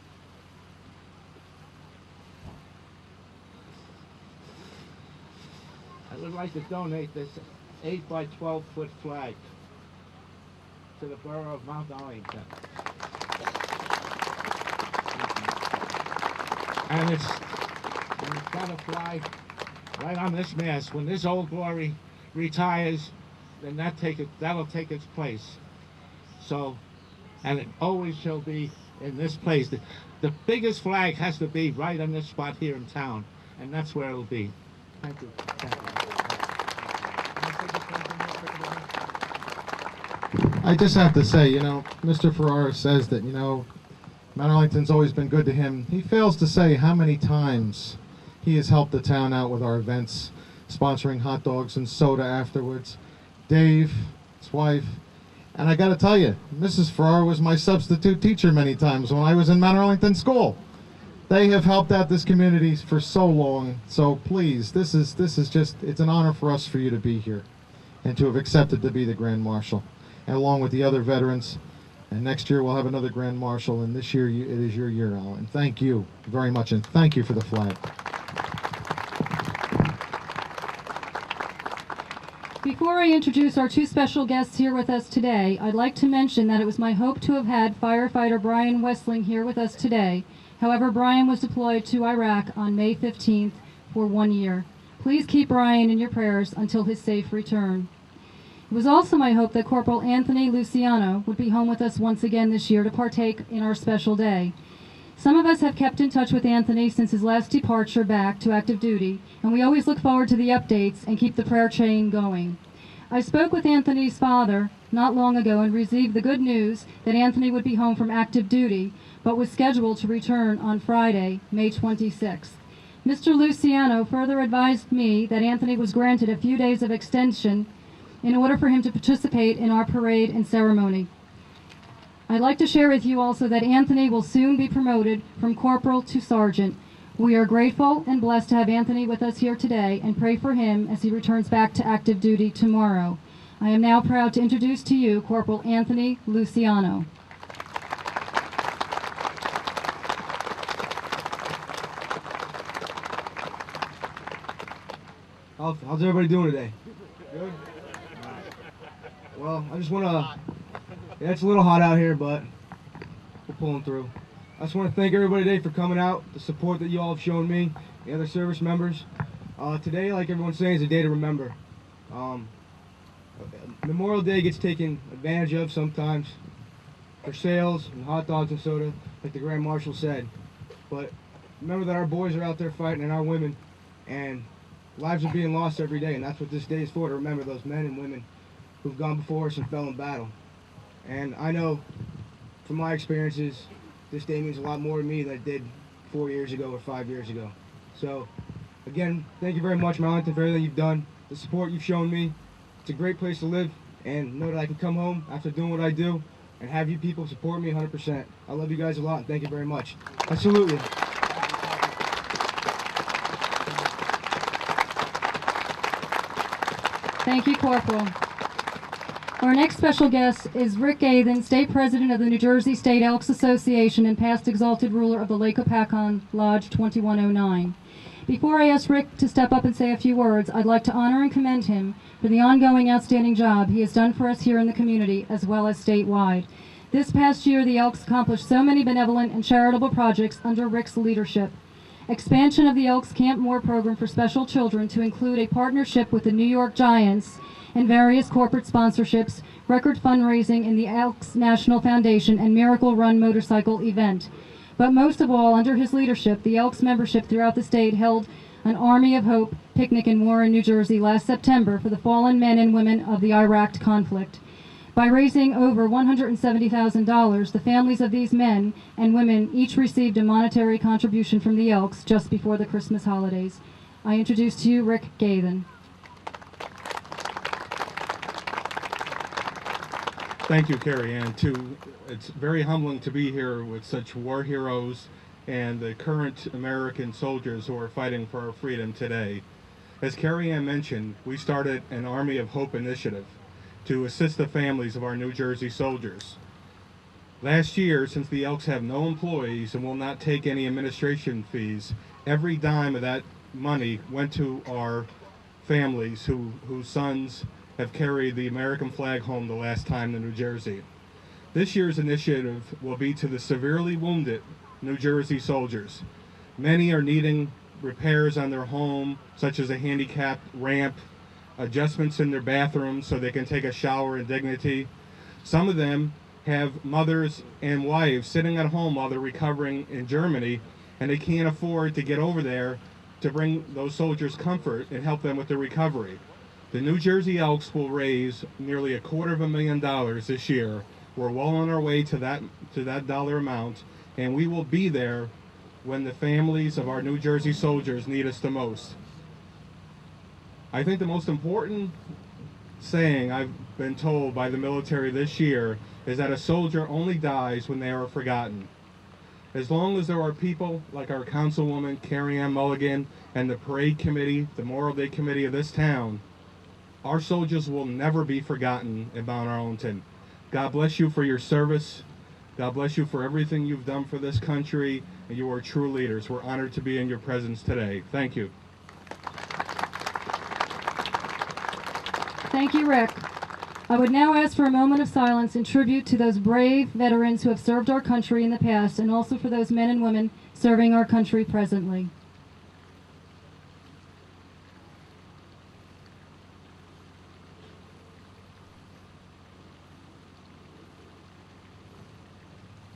this 8 by 12 foot flag to the borough of Mount Arlington. And it's got a flag right on this mast. When this Old Glory retires, then that'll take its place. So, and it always shall be in this place. The biggest flag has to be right on this spot here in town, and that's where it'll be. Thank you. Thank you. I just have to say, you know, Mr. Ferrara says that, you know, Mount Arlington's always been good to him. He fails to say how many times he has helped the town out with our events, sponsoring hot dogs and soda afterwards. Dave, his wife, and I got to tell you, Mrs. Ferrara was my substitute teacher many times when I was in Mount Arlington School. They have helped out this community for so long, so please, this is just, it's an honor for us for you to be here and to have accepted to be the Grand Marshal, and along with the other veterans. And next year we'll have another Grand Marshal, and this year it is your year, Alan. Thank you very much, and thank you for the flag. Before I introduce our two special guests here with us today, I'd like to mention that it was my hope to have had firefighter Brian Westling here with us today. However, Brian was deployed to Iraq on May 15th for 1 year. Please keep Brian in your prayers until his safe return. was also my hope that Corporal Anthony Luciano would be home with us once again this year to partake in our special day. Some of us have kept in touch with Anthony since his last departure back to active duty, and we always look forward to the updates and keep the prayer chain going. I spoke with Anthony's father not long ago and received the good news that Anthony would be home from active duty, but was scheduled to return on Friday, May 26th. Mr. Luciano further advised me that Anthony was granted a few days of extension in order for him to participate in our parade and ceremony. I'd like to share with you also that Anthony will soon be promoted from corporal to sergeant. We are grateful and blessed to have Anthony with us here today and pray for him as he returns back to active duty tomorrow. I am now proud to introduce to you Corporal Anthony Luciano. How's everybody doing today? Good? Well, I just want to, yeah, it's a little hot out here, but we're pulling through. I just want to thank everybody today for coming out, the support that you all have shown me, the other service members. Today, like everyone's saying, is a day to remember. Memorial Day gets taken advantage of sometimes for sales and hot dogs and soda, like the Grand Marshal said. But remember that our boys are out there fighting and our women, and lives are being lost every day, and that's what this day is for, to remember those men and women who've gone before us and fell in battle. And I know from my experiences, this day means a lot more to me than it did 4 years ago or 5 years ago. So, again, thank you very much, Arlington, for everything you've done, the support you've shown me. It's a great place to live, and know that I can come home after doing what I do and have you people support me 100%. I love you guys a lot, and thank you very much. I salute you. Thank you, Corporal. Our next special guest is Rick Gathen, State President of the New Jersey State Elks Association and past exalted ruler of the Lake Hopatcong Lodge 2109. Before I ask Rick to step up and say a few words, I'd like to honor and commend him for the ongoing outstanding job he has done for us here in the community as well as statewide. This past year, the Elks accomplished so many benevolent and charitable projects under Rick's leadership. Expansion of the Elks Camp Moore program for special children to include a partnership with the New York Giants and various corporate sponsorships, record fundraising in the Elks National Foundation, and Miracle Run motorcycle event. But most of all, under his leadership, the Elks membership throughout the state held an Army of Hope picnic in Warren, New Jersey last September for the fallen men and women of the Iraq conflict. By raising over $170,000, the families of these men and women each received a monetary contribution from the Elks just before the Christmas holidays. I introduce to you Rick Gathen. Thank you, Carrie Ann. It's very humbling to be here with such war heroes and the current American soldiers who are fighting for our freedom today. As Carrie Ann mentioned, we started an Army of Hope initiative to assist the families of our New Jersey soldiers. Last year, since the Elks have no employees and will not take any administration fees, every dime of that money went to our families whose sons have carried the American flag home the last time to New Jersey. This year's initiative will be to the severely wounded New Jersey soldiers. Many are needing repairs on their home, such as a handicapped ramp, adjustments in their bathrooms so they can take a shower in dignity. Some of them have mothers and wives sitting at home while they're recovering in Germany, and they can't afford to get over there to bring those soldiers comfort and help them with their recovery. The New Jersey Elks will raise nearly $250,000 this year. We're well on our way to that dollar amount, and we will be there when the families of our New Jersey soldiers need us the most. I think the most important saying I've been told by the military this year is that a soldier only dies when they are forgotten. As long as there are people like our Councilwoman Carrie Ann Mulligan and the Parade Committee, the Memorial Day Committee of this town, our soldiers will never be forgotten in Mount Arlington. God bless you for your service. God bless you for everything you've done for this country, and you are true leaders. We're honored to be in your presence today. Thank you. Thank you, Rick. I would now ask for a moment of silence in tribute to those brave veterans who have served our country in the past, and also for those men and women serving our country presently.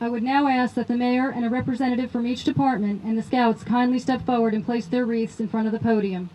I would now ask that the mayor and a representative from each department and the scouts kindly step forward and place their wreaths in front of the podium.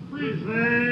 Please, man.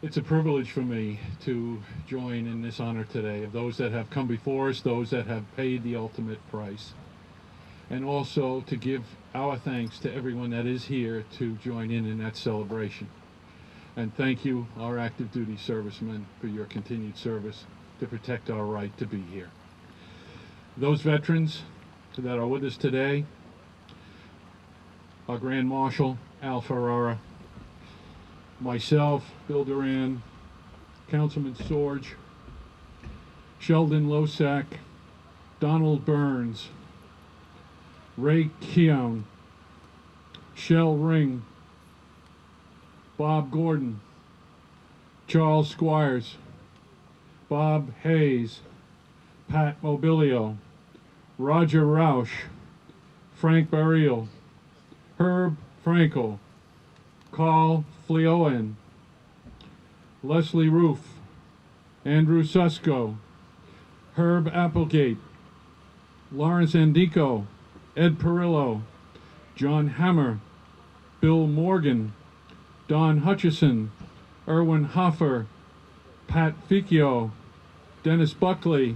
It's a privilege for me to join in this honor today of those that have come before us, those that have paid the ultimate price, and also to give our thanks to everyone that is here to join in that celebration. And thank you, our active duty servicemen, for your continued service to protect our right to be here. Those veterans that are with us today, our Grand Marshal, Al Ferrara, myself, Bill Duran, Councilman Sorge, Sheldon Losack, Donald Burns, Ray Keown, Shell Ring, Bob Gordon, Charles Squires, Bob Hayes, Pat Mobilio, Roger Roush, Frank Barriel, Herb Frankel, Carl Flioen, Leslie Roof, Andrew Susko, Herb Applegate, Lawrence Andico, Ed Perillo, John Hammer, Bill Morgan, Don Hutchison, Erwin Hoffer, Pat Ficchio, Dennis Buckley,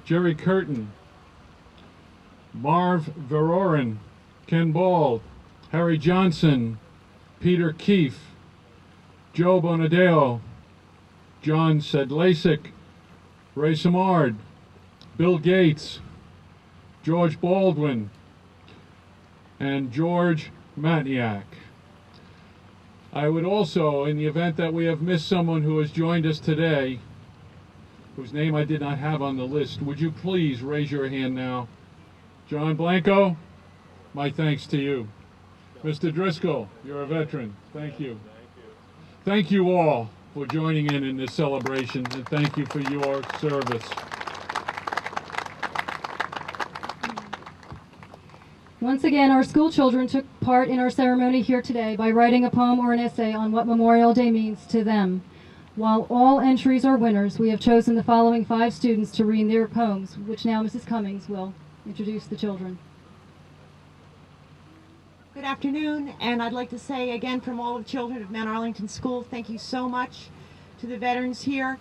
Jerry Curtin, Marv Verorin, Ken Ball, Harry Johnson, Peter Keefe, Joe Bonadeo, John Sedlacek, Ray Samard, Bill Gates, George Baldwin, and George Matniak. I would also, in the event that we have missed someone who has joined us today, whose name I did not have on the list, would you please raise your hand now? John Blanco, my thanks to you. Mr. Driscoll, you're a veteran. Thank you. Thank you all for joining in this celebration, and thank you for your service. Once again, our school children took part in our ceremony here today by writing a poem or an essay on what Memorial Day means to them. While all entries are winners, we have chosen the following 5 students to read their poems, which now Mrs. Cummings will introduce the children. Good afternoon, and I'd like to say again from all of the children of Mount Arlington School, thank you so much to the veterans here,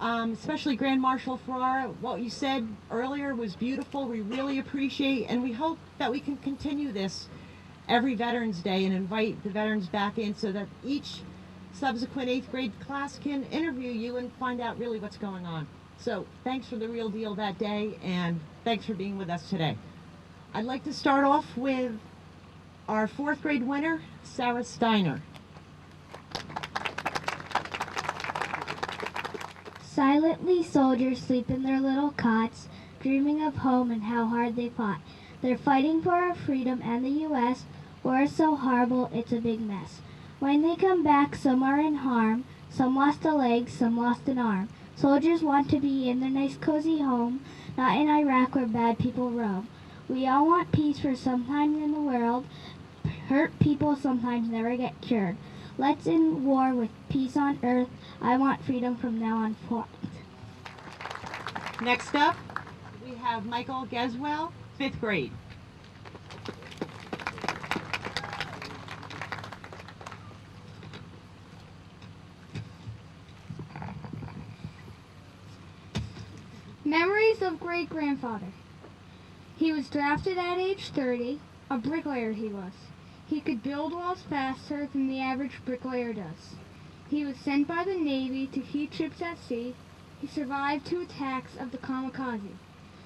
especially Grand Marshal Farrar. What you said earlier was beautiful. We really appreciate, and we hope that we can continue this every Veterans Day and invite the veterans back in so that each subsequent 8th grade class can interview you and find out really what's going on. So thanks for the real deal that day, and thanks for being with us today. I'd like to start off with our 4th grade winner, Sarah Steiner. Silently soldiers sleep in their little cots, dreaming of home and how hard they fought. They're fighting for our freedom and the U.S. War is so horrible, it's a big mess. When they come back, some are in harm. Some lost a leg, some lost an arm. Soldiers want to be in their nice cozy home, not in Iraq where bad people roam. We all want peace for sometimes in the world. Hurt people sometimes never get cured. Let's end war with peace on earth. I want freedom from now on forth. Next up, we have Michael Geswell, 5th grade. Memories of great-grandfather. He was drafted at age 30, a bricklayer he was. He could build walls faster than the average bricklayer does. He was sent by the Navy to keep ships at sea. He survived 2 attacks of the kamikaze.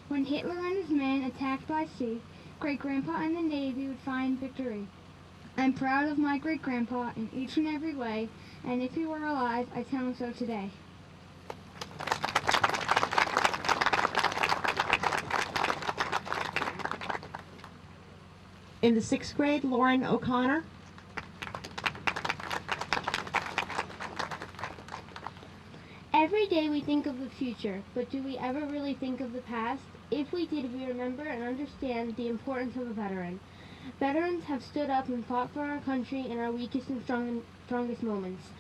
When Hitler and his men attacked by sea, great-grandpa and the Navy would find victory. I'm proud of my great-grandpa in each and every way, and if he were alive, I'd tell him so today. In the 6th grade, Lauren O'Connor. Every day we think of the future, but do we ever really think of the past? If we did, we remember and understand the importance of a veteran. Veterans have stood up and fought for our country in our weakest and strongest moments.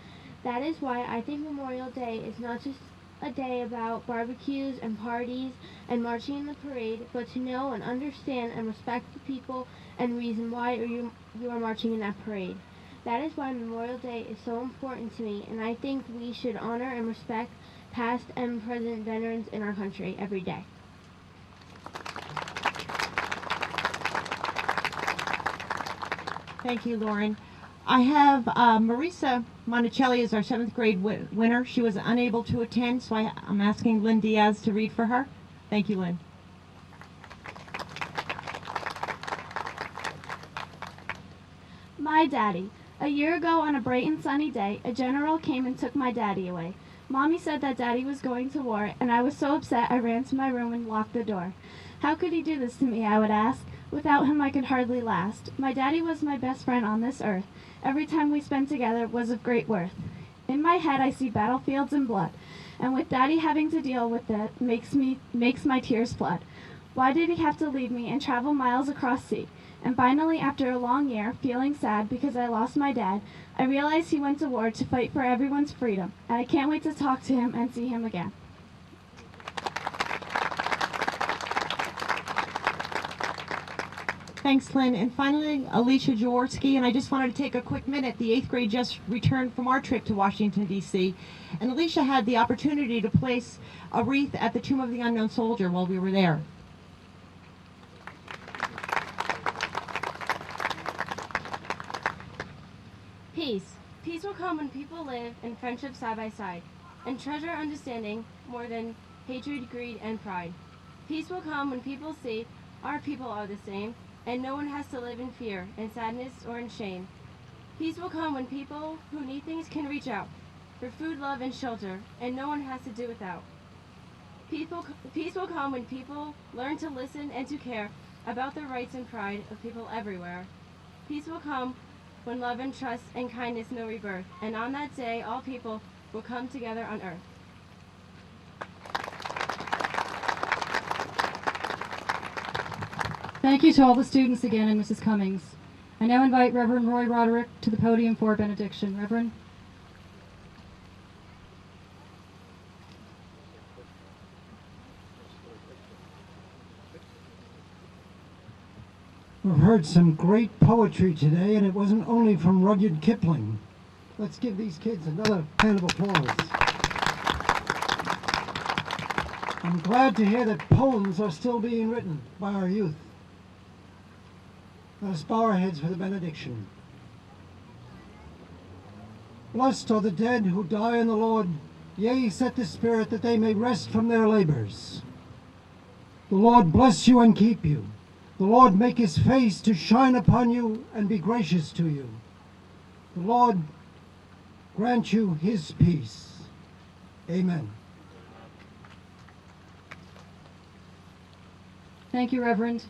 That is why I think Memorial Day is not just a day about barbecues and parties and marching in the parade, but to know and understand and respect the people and reason why you are marching in that parade. That is why Memorial Day is so important to me, and I think we should honor and respect past and present veterans in our country every day. Thank you, Lauren. I have Marisa Monticelli as our 7th grade winner. She was unable to attend, so I'm asking Lynn Diaz to read for her. Thank you, Lynn. My daddy. A year ago on a bright and sunny day, a general came and took my daddy away. Mommy said that daddy was going to war, and I was so upset I ran to my room and locked the door. How could he do this to me, I would ask. Without him I could hardly last. My daddy was my best friend on this earth. Every time we spent together was of great worth. In my head I see battlefields and blood, and with daddy having to deal with that makes my tears flood. Why did he have to leave me and travel miles across sea? And finally, after a long year, feeling sad because I lost my dad, I realized he went to war to fight for everyone's freedom, and I can't wait to talk to him and see him again. Thanks, Lynn. And finally, Alicia Jaworski, and I just wanted to take a quick minute. The 8th grade just returned from our trip to Washington, D.C., and Alicia had the opportunity to place a wreath at the Tomb of the Unknown Soldier while we were there. Peace. Peace will come when people live in friendship side by side, and treasure understanding more than hatred, greed, and pride. Peace will come when people see our people are the same, and no one has to live in fear, in sadness, or in shame. Peace will come when people who need things can reach out for food, love, and shelter, and no one has to do without. Peace will come when people learn to listen and to care about the rights and pride of people everywhere. Peace will come when love and trust and kindness know rebirth, and on that day all people will come together on earth. Thank you to all the students again and Mrs. Cummings. I now invite Reverend Roy Roderick to the podium for benediction. Reverend. We've heard some great poetry today, and it wasn't only from Rudyard Kipling. Let's give these kids another hand of applause. I'm glad to hear that poems are still being written by our youth. Let us bow our heads for the benediction. Blessed are the dead who die in the Lord. Yea, set the Spirit that they may rest from their labors. The Lord bless you and keep you. The Lord make his face to shine upon you and be gracious to you. The Lord grant you his peace. Amen. Thank you, Reverend.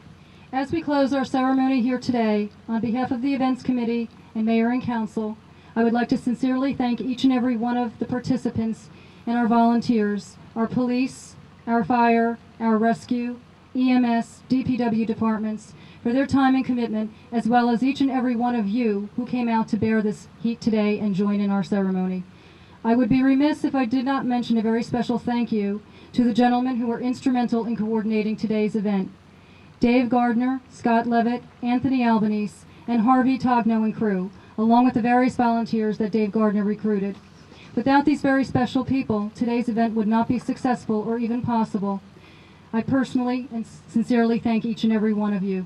As we close our ceremony here today, on behalf of the Events Committee and Mayor and Council, I would like to sincerely thank each and every one of the participants and our volunteers, our police, our fire, our rescue, EMS, DPW departments, for their time and commitment, as well as each and every one of you who came out to bear this heat today and join in our ceremony. I would be remiss if I did not mention a very special thank you to the gentlemen who were instrumental in coordinating today's event. Dave Gardner, Scott Levitt, Anthony Albanese, and Harvey Togno and crew, along with the various volunteers that Dave Gardner recruited. Without these very special people, today's event would not be successful or even possible. I personally and sincerely thank each and every one of you.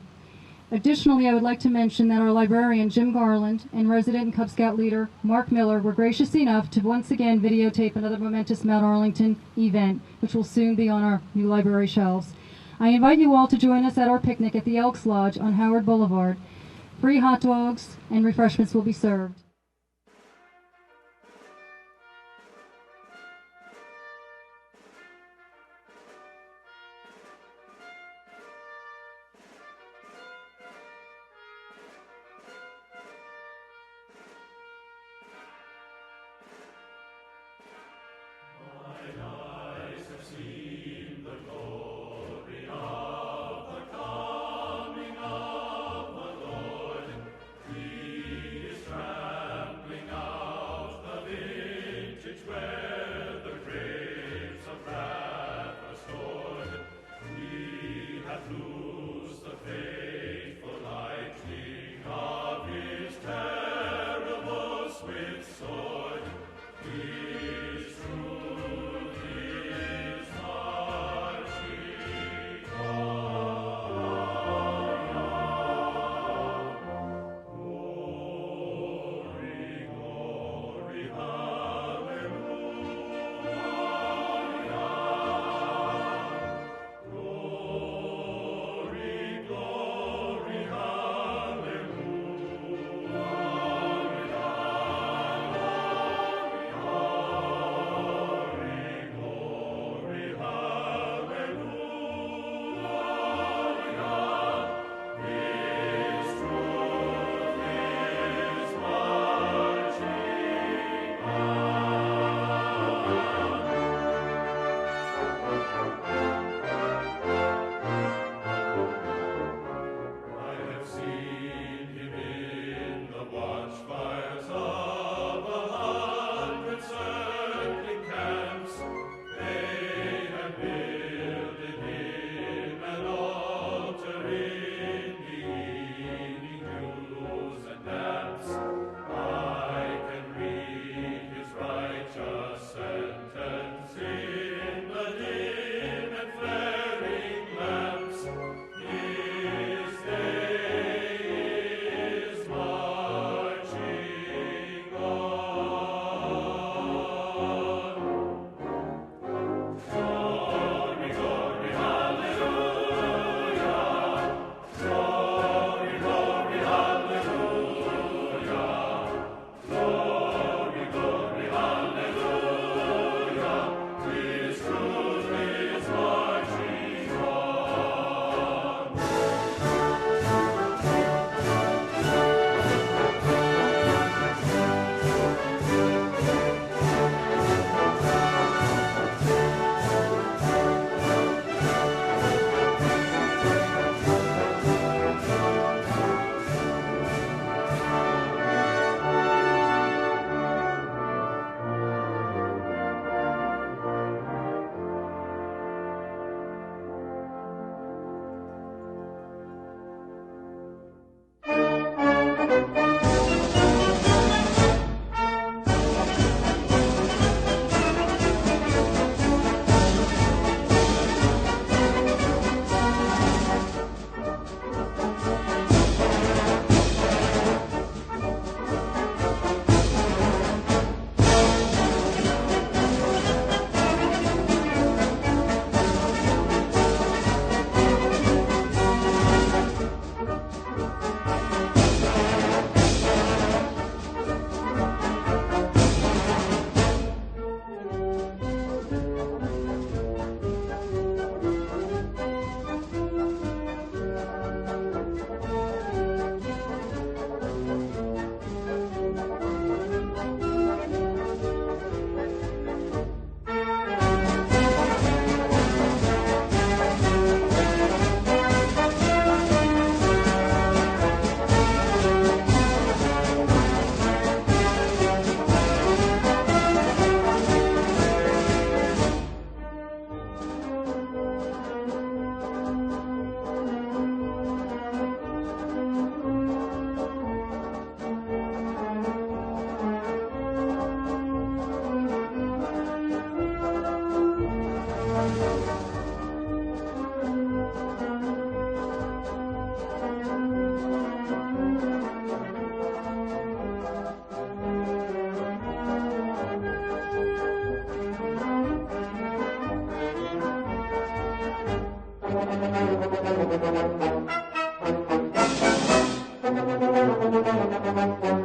Additionally, I would like to mention that our librarian, Jim Garland, and resident and Cub Scout leader, Mark Miller, were gracious enough to once again videotape another momentous Mount Arlington event, which will soon be on our new library shelves. I invite you all to join us at our picnic at the Elks Lodge on Howard Boulevard. Free hot dogs and refreshments will be served. Thank you.